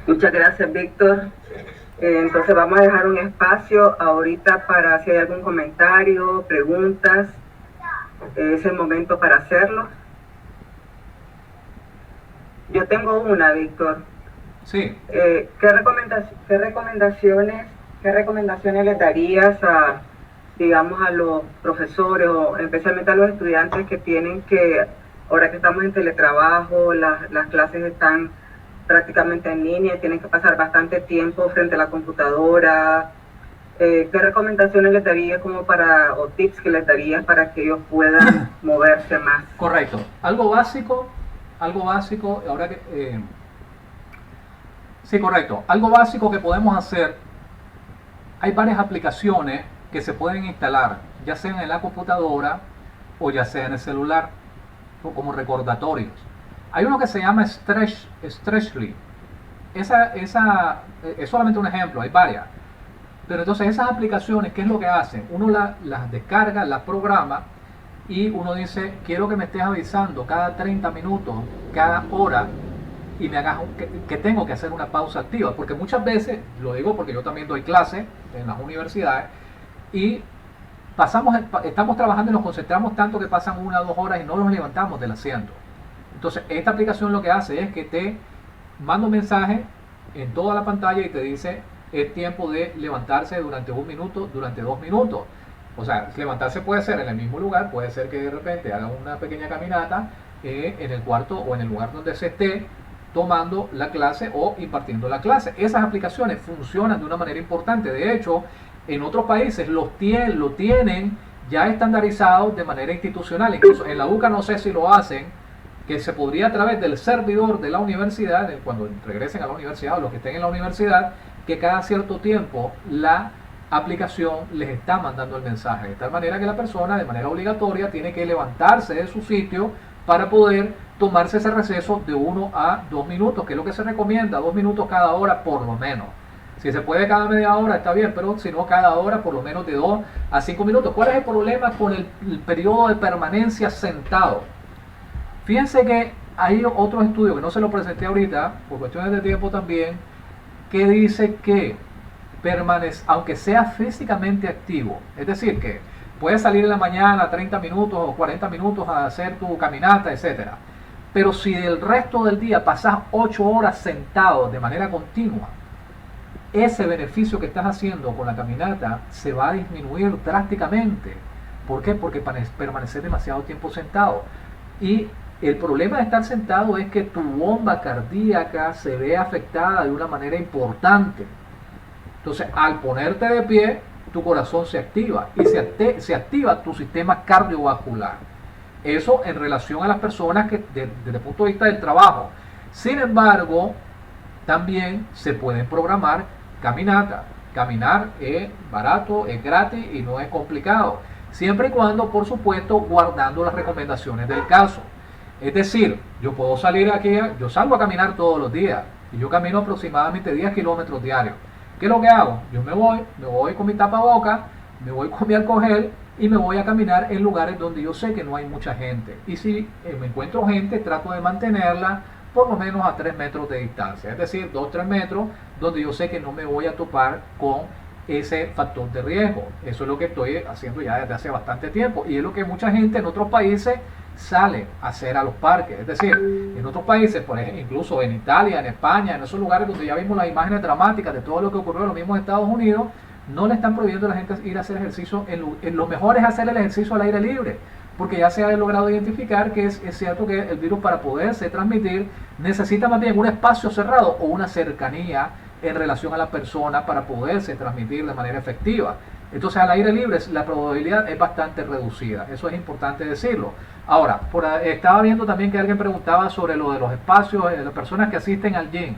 Muchas gracias, Víctor. Entonces vamos a dejar un espacio ahorita para si hay algún comentario, preguntas. Es el momento para hacerlo. Yo tengo una, Víctor. Sí. ¿Qué recomendaciones les darías digamos, a los profesores o especialmente a los estudiantes que tienen que, ahora que estamos en teletrabajo, las clases están prácticamente en línea, tienen que pasar bastante tiempo frente a la computadora? ¿Qué recomendaciones les darías como para, o tips que les darías para que ellos puedan moverse más? Correcto. Algo básico, ahora que... sí, correcto. Algo básico que podemos hacer, hay varias aplicaciones que se pueden instalar, ya sea en la computadora o ya sea en el celular, como recordatorios. Hay uno que se llama Stretchly. Esa es solamente un ejemplo, hay varias. Pero entonces esas aplicaciones, ¿qué es lo que hacen? Uno las descarga, las programa y uno dice, quiero que me estés avisando cada 30 minutos, cada hora, y me hagas que tengo que hacer una pausa activa. Porque muchas veces, lo digo porque yo también doy clases en las universidades, y estamos trabajando y nos concentramos tanto que pasan 1 o 2 horas y no nos levantamos del asiento. Entonces esta aplicación lo que hace es que te manda un mensaje en toda la pantalla y te dice, es tiempo de levantarse durante 1 minuto, durante 2 minutos. O sea, levantarse puede ser en el mismo lugar, puede ser que de repente haga una pequeña caminata en el cuarto o en el lugar donde se esté tomando la clase o impartiendo la clase. Esas aplicaciones funcionan de una manera importante. De hecho, en otros países lo tienen ya estandarizado de manera institucional. Incluso en la UCA no sé si lo hacen, que se podría a través del servidor de la universidad, cuando regresen a la universidad o los que estén en la universidad, que cada cierto tiempo la aplicación les está mandando el mensaje, de tal manera que la persona de manera obligatoria tiene que levantarse de su sitio para poder tomarse ese receso de 1 a 2 minutos, que es lo que se recomienda, 2 minutos cada hora por lo menos. Si se puede cada media hora está bien, pero si no cada hora por lo menos de 2 a 5 minutos. ¿Cuál es el problema con el periodo de permanencia sentado? Fíjense que hay otro estudio que no se lo presenté ahorita, por cuestiones de tiempo también, que dice que aunque sea físicamente activo, es decir, que puedes salir en la mañana 30 minutos o 40 minutos a hacer tu caminata, etc. Pero si el resto del día pasas 8 horas sentado de manera continua, ese beneficio que estás haciendo con la caminata se va a disminuir drásticamente. ¿Por qué? Porque permanecer demasiado tiempo sentado. Y el problema de estar sentado es que tu bomba cardíaca se ve afectada de una manera importante. Entonces, al ponerte de pie, tu corazón se activa y se activa tu sistema cardiovascular. Eso en relación a las personas que desde el punto de vista del trabajo. Sin embargo, también se pueden programar caminatas. Caminar es barato, es gratis y no es complicado. Siempre y cuando, por supuesto, guardando las recomendaciones del caso. Es decir, yo puedo salir aquí, yo salgo a caminar todos los días y yo camino aproximadamente 10 kilómetros diarios. ¿Qué es lo que hago? Yo me voy con mi tapaboca, me voy con mi alcohol y me voy a caminar en lugares donde yo sé que no hay mucha gente. Y si me encuentro gente, trato de mantenerla por lo menos a 3 metros de distancia. Es decir, 2-3 metros donde yo sé que no me voy a topar con ese factor de riesgo. Eso es lo que estoy haciendo ya desde hace bastante tiempo. Y es lo que mucha gente en otros países sale a hacer a los parques. Es decir, en otros países, por ejemplo, incluso en Italia, en España, en esos lugares donde ya vimos las imágenes dramáticas de todo lo que ocurrió en los mismos Estados Unidos, no le están prohibiendo a la gente ir a hacer ejercicio. Lo mejor es hacer el ejercicio al aire libre, porque ya se ha logrado identificar que es cierto que el virus, para poderse transmitir, necesita más bien un espacio cerrado o una cercanía en relación a la persona para poderse transmitir de manera efectiva. Entonces, al aire libre la probabilidad es bastante reducida. Eso es importante decirlo. Ahora, estaba viendo también que alguien preguntaba sobre lo de los espacios, las personas que asisten al gym.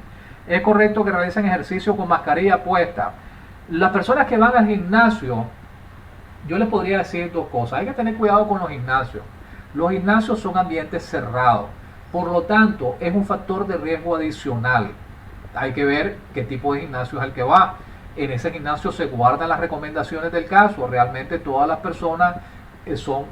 ¿Es correcto que realicen ejercicio con mascarilla puesta? Las personas que van al gimnasio, yo les podría decir 2 cosas. Hay que tener cuidado con los gimnasios. Los gimnasios son ambientes cerrados. Por lo tanto, es un factor de riesgo adicional. Hay que ver qué tipo de gimnasio es el que va. En ese gimnasio se guardan las recomendaciones del caso. Realmente todas las personas son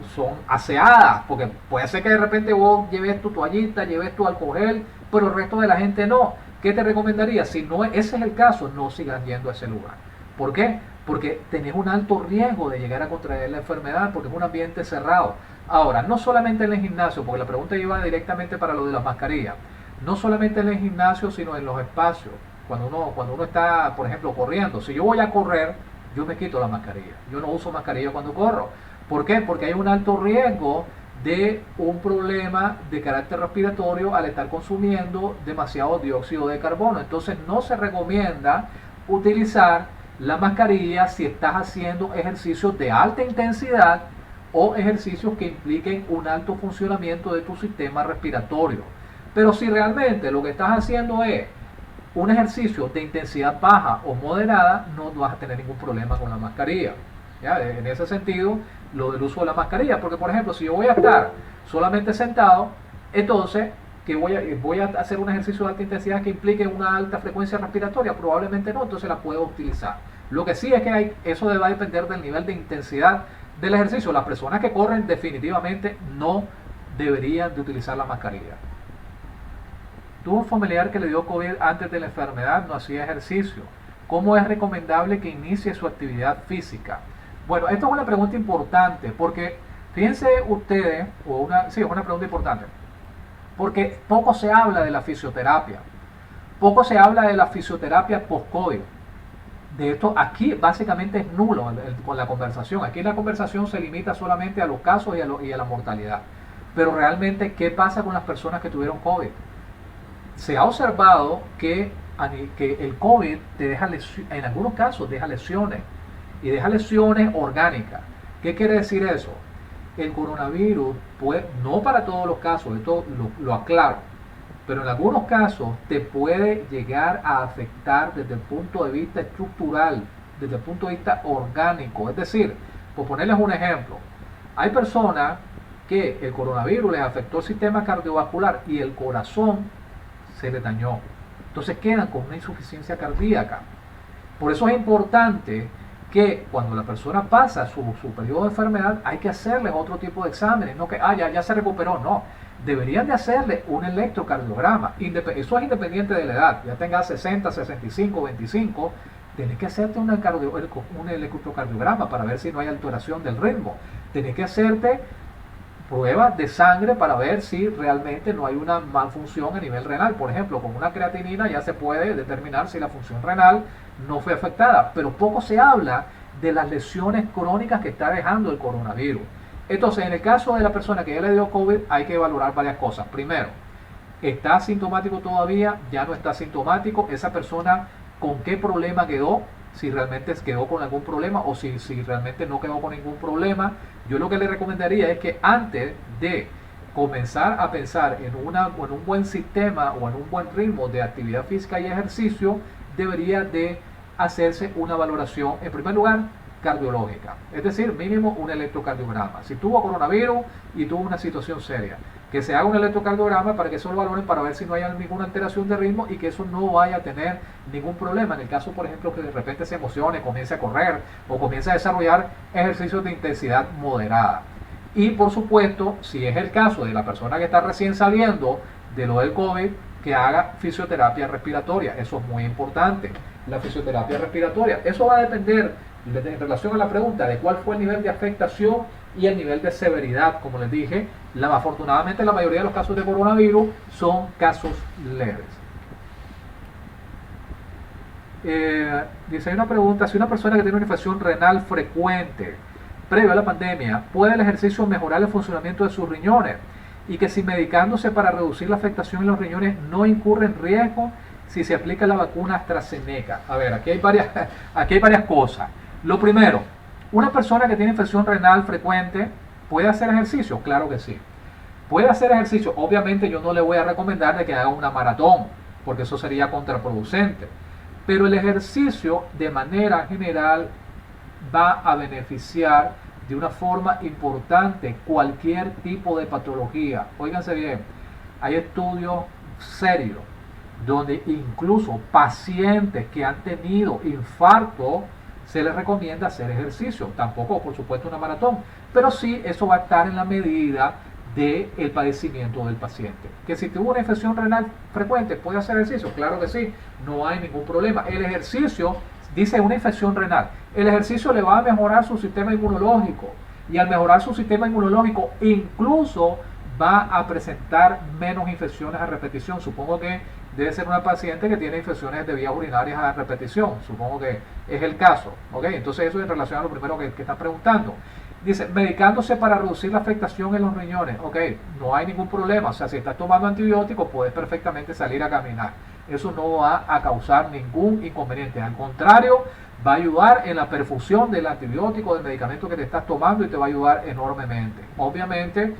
aseadas, porque puede ser que de repente vos lleves tu toallita, lleves tu alcohol, pero el resto de la gente no. ¿Qué te recomendaría? Si no ese es el caso, no sigas yendo a ese lugar. ¿Por qué? Porque tenés un alto riesgo de llegar a contraer la enfermedad, porque es un ambiente cerrado. Ahora, no solamente en el gimnasio, porque la pregunta iba directamente para lo de las mascarillas, no solamente en el gimnasio, sino en los espacios. Cuando uno está, por ejemplo, corriendo. Si yo voy a correr, yo me quito la mascarilla. Yo no uso mascarilla cuando corro. ¿Por qué? Porque hay un alto riesgo de un problema de carácter respiratorio al estar consumiendo demasiado dióxido de carbono. Entonces no se recomienda utilizar la mascarilla si estás haciendo ejercicios de alta intensidad o ejercicios que impliquen un alto funcionamiento de tu sistema respiratorio. Pero si realmente lo que estás haciendo es un ejercicio de intensidad baja o moderada, no vas a tener ningún problema con la mascarilla. ¿Ya? En ese sentido, lo del uso de la mascarilla, porque por ejemplo, si yo voy a estar solamente sentado, entonces que voy a hacer un ejercicio de alta intensidad que implique una alta frecuencia respiratoria, probablemente no, entonces la puedo utilizar. Lo que sí es que eso va a depender del nivel de intensidad del ejercicio. Las personas que corren definitivamente no deberían de utilizar la mascarilla. Tuvo un familiar que le dio COVID antes de la enfermedad, no hacía ejercicio. ¿Cómo es recomendable que inicie su actividad física? Bueno, esto es una pregunta importante porque fíjense ustedes, es una pregunta importante, porque poco se habla de la fisioterapia, poco se habla de la fisioterapia post-COVID. De esto aquí básicamente es nulo con la conversación. Aquí la conversación se limita solamente a los casos y a la mortalidad. Pero realmente, ¿qué pasa con las personas que tuvieron COVID? Se ha observado que el COVID te deja en algunos casos deja lesiones y deja lesiones orgánicas. ¿Qué quiere decir eso? El coronavirus no para todos los casos, esto lo aclaro, pero en algunos casos te puede llegar a afectar desde el punto de vista estructural, desde el punto de vista orgánico. Es decir, por ponerles un ejemplo, hay personas que el coronavirus les afectó el sistema cardiovascular y el corazón se les dañó. Entonces quedan con una insuficiencia cardíaca. Por eso es importante que cuando la persona pasa su periodo de enfermedad hay que hacerle otro tipo de exámenes, no que ya se recuperó, no. Deberían de hacerle un electrocardiograma. Eso es independiente de la edad. Ya tengas 60, 65, 25, tenés que hacerte un electrocardiograma para ver si no hay alteración del ritmo. Tenés que hacerte pruebas de sangre para ver si realmente no hay una malfunción a nivel renal. Por ejemplo, con una creatinina ya se puede determinar si la función renal no fue afectada, pero poco se habla de las lesiones crónicas que está dejando el coronavirus. Entonces, en el caso de la persona que ya le dio COVID, hay que valorar varias cosas. Primero, ¿está asintomático todavía? ¿Ya no está asintomático? Esa persona, ¿con qué problema quedó? Si realmente quedó con algún problema o si realmente no quedó con ningún problema. Yo lo que le recomendaría es que antes de comenzar a pensar en un buen sistema o en un buen ritmo de actividad física y ejercicio, debería de hacerse una valoración, en primer lugar, cardiológica, es decir, mínimo un electrocardiograma. Si tuvo coronavirus y tuvo una situación seria, que se haga un electrocardiograma para que eso lo valoren para ver si no hay ninguna alteración de ritmo y que eso no vaya a tener ningún problema. En el caso, por ejemplo, que de repente se emocione, comience a correr o comience a desarrollar ejercicios de intensidad moderada. Y por supuesto, si es el caso de la persona que está recién saliendo de lo del COVID, que haga fisioterapia respiratoria. Eso es muy importante. La fisioterapia respiratoria, eso va a depender en relación a la pregunta de cuál fue el nivel de afectación y el nivel de severidad. Como les dije, afortunadamente la mayoría de los casos de coronavirus son casos leves. Dice, hay una pregunta, si una persona que tiene una infección renal frecuente previo a la pandemia, ¿puede el ejercicio mejorar el funcionamiento de sus riñones? Y que si medicándose para reducir la afectación en los riñones no incurre en riesgo si se aplica la vacuna AstraZeneca. A ver, aquí hay varias cosas. Lo primero, una persona que tiene infección renal frecuente, ¿puede hacer ejercicio? Claro que sí. Puede hacer ejercicio. Obviamente yo no le voy a recomendar de que haga una maratón, porque eso sería contraproducente. Pero el ejercicio de manera general va a beneficiar de una forma importante cualquier tipo de patología. Óiganse bien, hay estudios serios donde incluso pacientes que han tenido infarto se les recomienda hacer ejercicio. Tampoco, por supuesto, una maratón, pero sí eso va a estar en la medida del padecimiento del paciente. Que si tuvo una infección renal frecuente, ¿puede hacer ejercicio? Claro que sí, no hay ningún problema. El ejercicio, dice una infección renal, el ejercicio le va a mejorar su sistema inmunológico y al mejorar su sistema inmunológico incluso va a presentar menos infecciones a repetición. Supongo que debe ser una paciente que tiene infecciones de vías urinarias a repetición. Supongo que es el caso. ¿Ok? Entonces eso en relación a lo primero que están preguntando. Dice, medicándose para reducir la afectación en los riñones. Ok, no hay ningún problema. O sea, si estás tomando antibióticos, puedes perfectamente salir a caminar. Eso no va a causar ningún inconveniente. Al contrario, va a ayudar en la perfusión del antibiótico, del medicamento que te estás tomando, y te va a ayudar enormemente. Obviamente,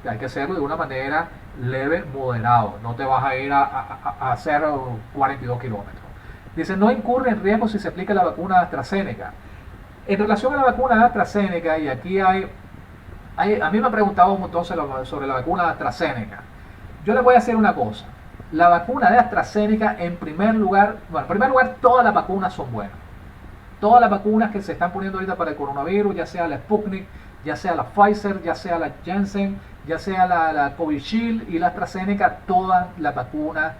hay que hacerlo de una manera leve, moderado. No te vas a ir a hacer 42 kilómetros. Dice, no incurre en riesgo si se aplica la vacuna de AstraZeneca. En relación a la vacuna de AstraZeneca, y aquí a mí me han preguntado un montón sobre la vacuna de AstraZeneca. Yo les voy a decir una cosa. La vacuna de AstraZeneca, en primer lugar, todas las vacunas son buenas. Todas las vacunas que se están poniendo ahorita para el coronavirus, ya sea la Sputnik, ya sea la Pfizer, ya sea la Janssen, ya sea la Covishield y la AstraZeneca, todas las vacunas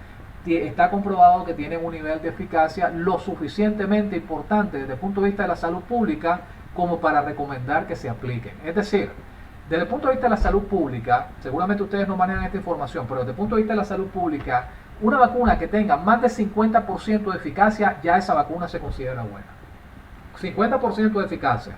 está comprobado que tienen un nivel de eficacia lo suficientemente importante desde el punto de vista de la salud pública como para recomendar que se apliquen. Es decir, desde el punto de vista de la salud pública, seguramente ustedes no manejan esta información, pero desde el punto de vista de la salud pública, una vacuna que tenga más de 50% de eficacia, ya esa vacuna se considera buena. 50% de eficacia.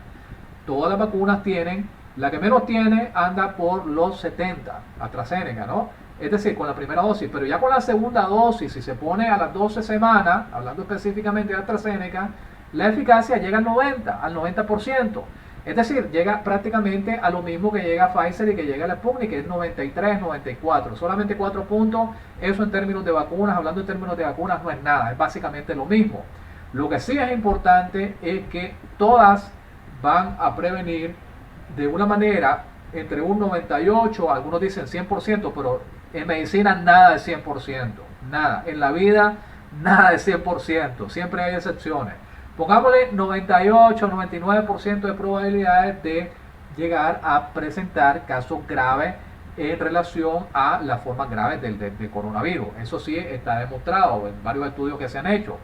Todas las vacunas tienen, la que menos tiene anda por los 70, AstraZeneca, ¿no? Es decir, con la primera dosis, pero ya con la segunda dosis, si se pone a las 12 semanas, hablando específicamente de AstraZeneca, la eficacia llega al 90%. Es decir, llega prácticamente a lo mismo que llega Pfizer y que llega la Sputnik, que es 93, 94. Solamente 4 puntos, eso en términos de vacunas, hablando en términos de vacunas, no es nada, es básicamente lo mismo. Lo que sí es importante es que todas van a prevenir de una manera entre un 98, algunos dicen 100%, pero en medicina nada de 100%, nada. En la vida nada de 100%, siempre hay excepciones. Pongámosle 98, 99% de probabilidades de llegar a presentar casos graves en relación a las formas graves del coronavirus. Eso sí está demostrado en varios estudios que se han hecho,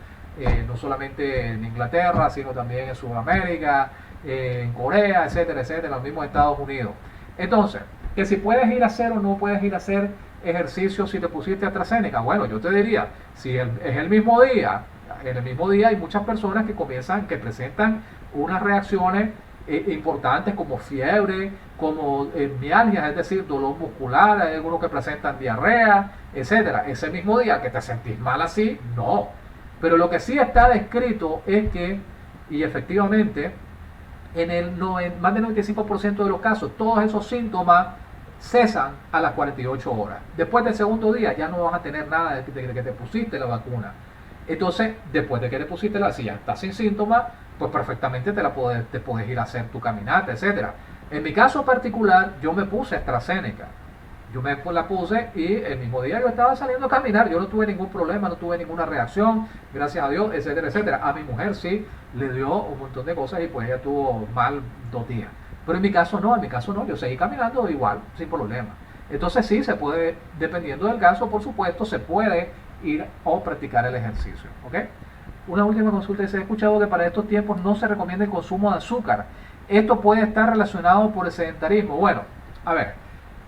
no solamente en Inglaterra, sino también en Sudamérica, en Corea, etcétera, etcétera, en los mismos Estados Unidos. Entonces, que si puedes ir a hacer o no puedes ir a hacer ejercicio si te pusiste AstraZeneca, bueno, yo te diría, si es el mismo día, en el mismo día hay muchas personas que presentan unas reacciones importantes como fiebre, como mialgias, es decir, dolor muscular, hay algunos que presentan diarrea, etcétera. Ese mismo día que te sentís mal así, no. Pero lo que sí está descrito es que, y efectivamente, más del 95% de los casos, todos esos síntomas cesan a las 48 horas. Después del segundo día ya no vas a tener nada de que te pusiste la vacuna. Entonces, después de que te pusiste si ya estás sin síntomas, pues perfectamente te puedes ir a hacer tu caminata, etcétera. En mi caso particular, yo me puse AstraZeneca. Yo me la puse y el mismo día yo estaba saliendo a caminar. Yo no tuve ningún problema, no tuve ninguna reacción, gracias a Dios, etcétera, etcétera. A mi mujer sí le dio un montón de cosas y pues ella tuvo mal 2 días. Pero en mi caso no, yo seguí caminando igual, sin problema. Entonces sí, se puede, dependiendo del caso, por supuesto, se puede ir o practicar el ejercicio. ¿Ok? Una última consulta, se ha escuchado que para estos tiempos no se recomienda el consumo de azúcar. Esto puede estar relacionado por el sedentarismo. Bueno, a ver,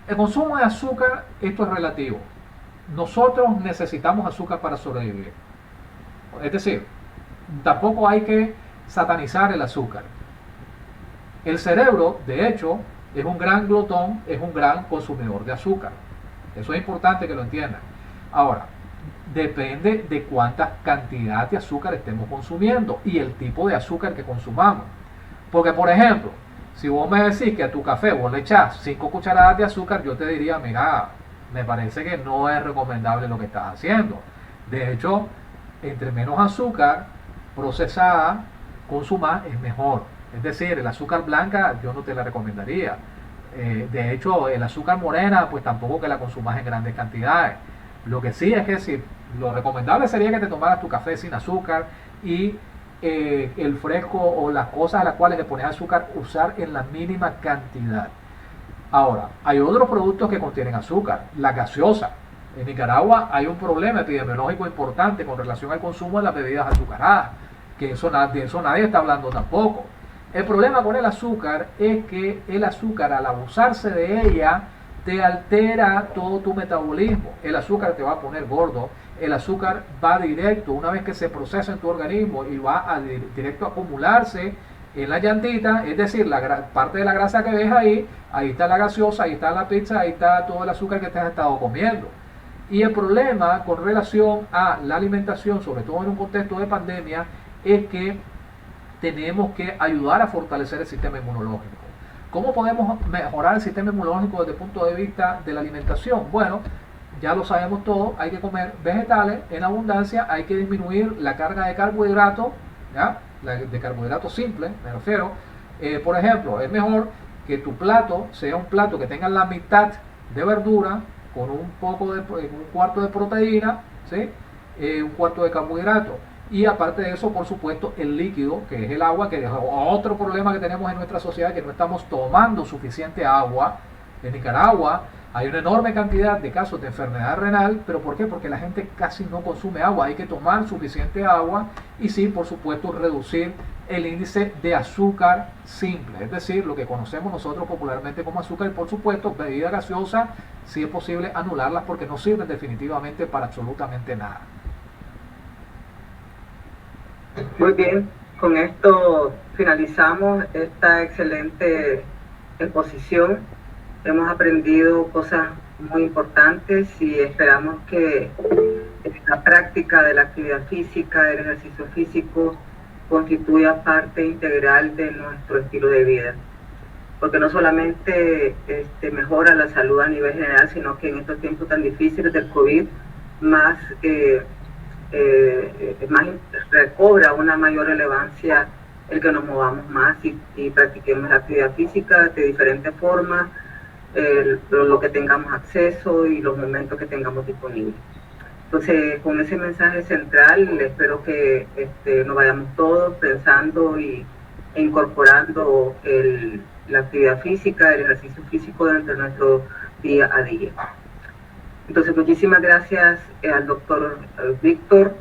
el consumo de azúcar, esto es relativo. Nosotros necesitamos azúcar para sobrevivir. Es decir, tampoco hay que satanizar el azúcar. El cerebro, de hecho, es un gran glotón, es un gran consumidor de azúcar. Eso es importante que lo entiendan. Ahora, depende de cuánta cantidad de azúcar estemos consumiendo y el tipo de azúcar que consumamos. Porque, por ejemplo, si vos me decís que a tu café vos le echás 5 cucharadas de azúcar, yo te diría, mira, me parece que no es recomendable lo que estás haciendo. De hecho, entre menos azúcar procesada consumas es mejor. Es decir, el azúcar blanca yo no te la recomendaría. De hecho, el azúcar morena, pues tampoco que la consumas en grandes cantidades. Lo que sí es que si lo recomendable sería que te tomaras tu café sin azúcar y el fresco o las cosas a las cuales le pones azúcar, usar en la mínima cantidad. Ahora, hay otros productos que contienen azúcar, la gaseosa. En Nicaragua hay un problema epidemiológico importante con relación al consumo de las bebidas azucaradas, que de eso nadie está hablando tampoco. El problema con el azúcar es que el azúcar, al abusarse de ella, te altera todo tu metabolismo. El azúcar te va a poner gordo, el azúcar va directo, una vez que se procesa en tu organismo y va directo a acumularse en la llantita, es decir, parte de la grasa que ves ahí está la gaseosa, ahí está la pizza, ahí está todo el azúcar que te has estado comiendo. Y el problema con relación a la alimentación, sobre todo en un contexto de pandemia, es que tenemos que ayudar a fortalecer el sistema inmunológico. ¿Cómo podemos mejorar el sistema inmunológico desde el punto de vista de la alimentación? Bueno, ya lo sabemos todos, hay que comer vegetales en abundancia, hay que disminuir la carga de carbohidratos, ¿ya? De carbohidratos simples, me refiero. Por ejemplo, es mejor que tu plato sea un plato que tenga la mitad de verdura, con un cuarto de proteína, ¿sí? Un cuarto de carbohidrato. Y aparte de eso, por supuesto, el líquido, que es el agua, que es otro problema que tenemos en nuestra sociedad, que no estamos tomando suficiente agua. En Nicaragua hay una enorme cantidad de casos de enfermedad renal, pero ¿por qué? Porque la gente casi no consume agua, hay que tomar suficiente agua y sí, por supuesto, reducir el índice de azúcar simple, es decir, lo que conocemos nosotros popularmente como azúcar y por supuesto, bebida gaseosa, si es posible anularlas porque no sirven definitivamente para absolutamente nada. Muy bien, con esto finalizamos esta excelente exposición. Hemos aprendido cosas muy importantes y esperamos que la práctica de la actividad física, del ejercicio físico, constituya parte integral de nuestro estilo de vida. Porque no solamente mejora la salud a nivel general, sino que en estos tiempos tan difíciles del COVID, más recobra una mayor relevancia el que nos movamos más y practiquemos la actividad física de diferentes formas, lo que tengamos acceso y los momentos que tengamos disponibles. Entonces, con ese mensaje central, espero que nos vayamos todos pensando e incorporando la actividad física, el ejercicio físico dentro de nuestro día a día. Entonces, muchísimas gracias al doctor Víctor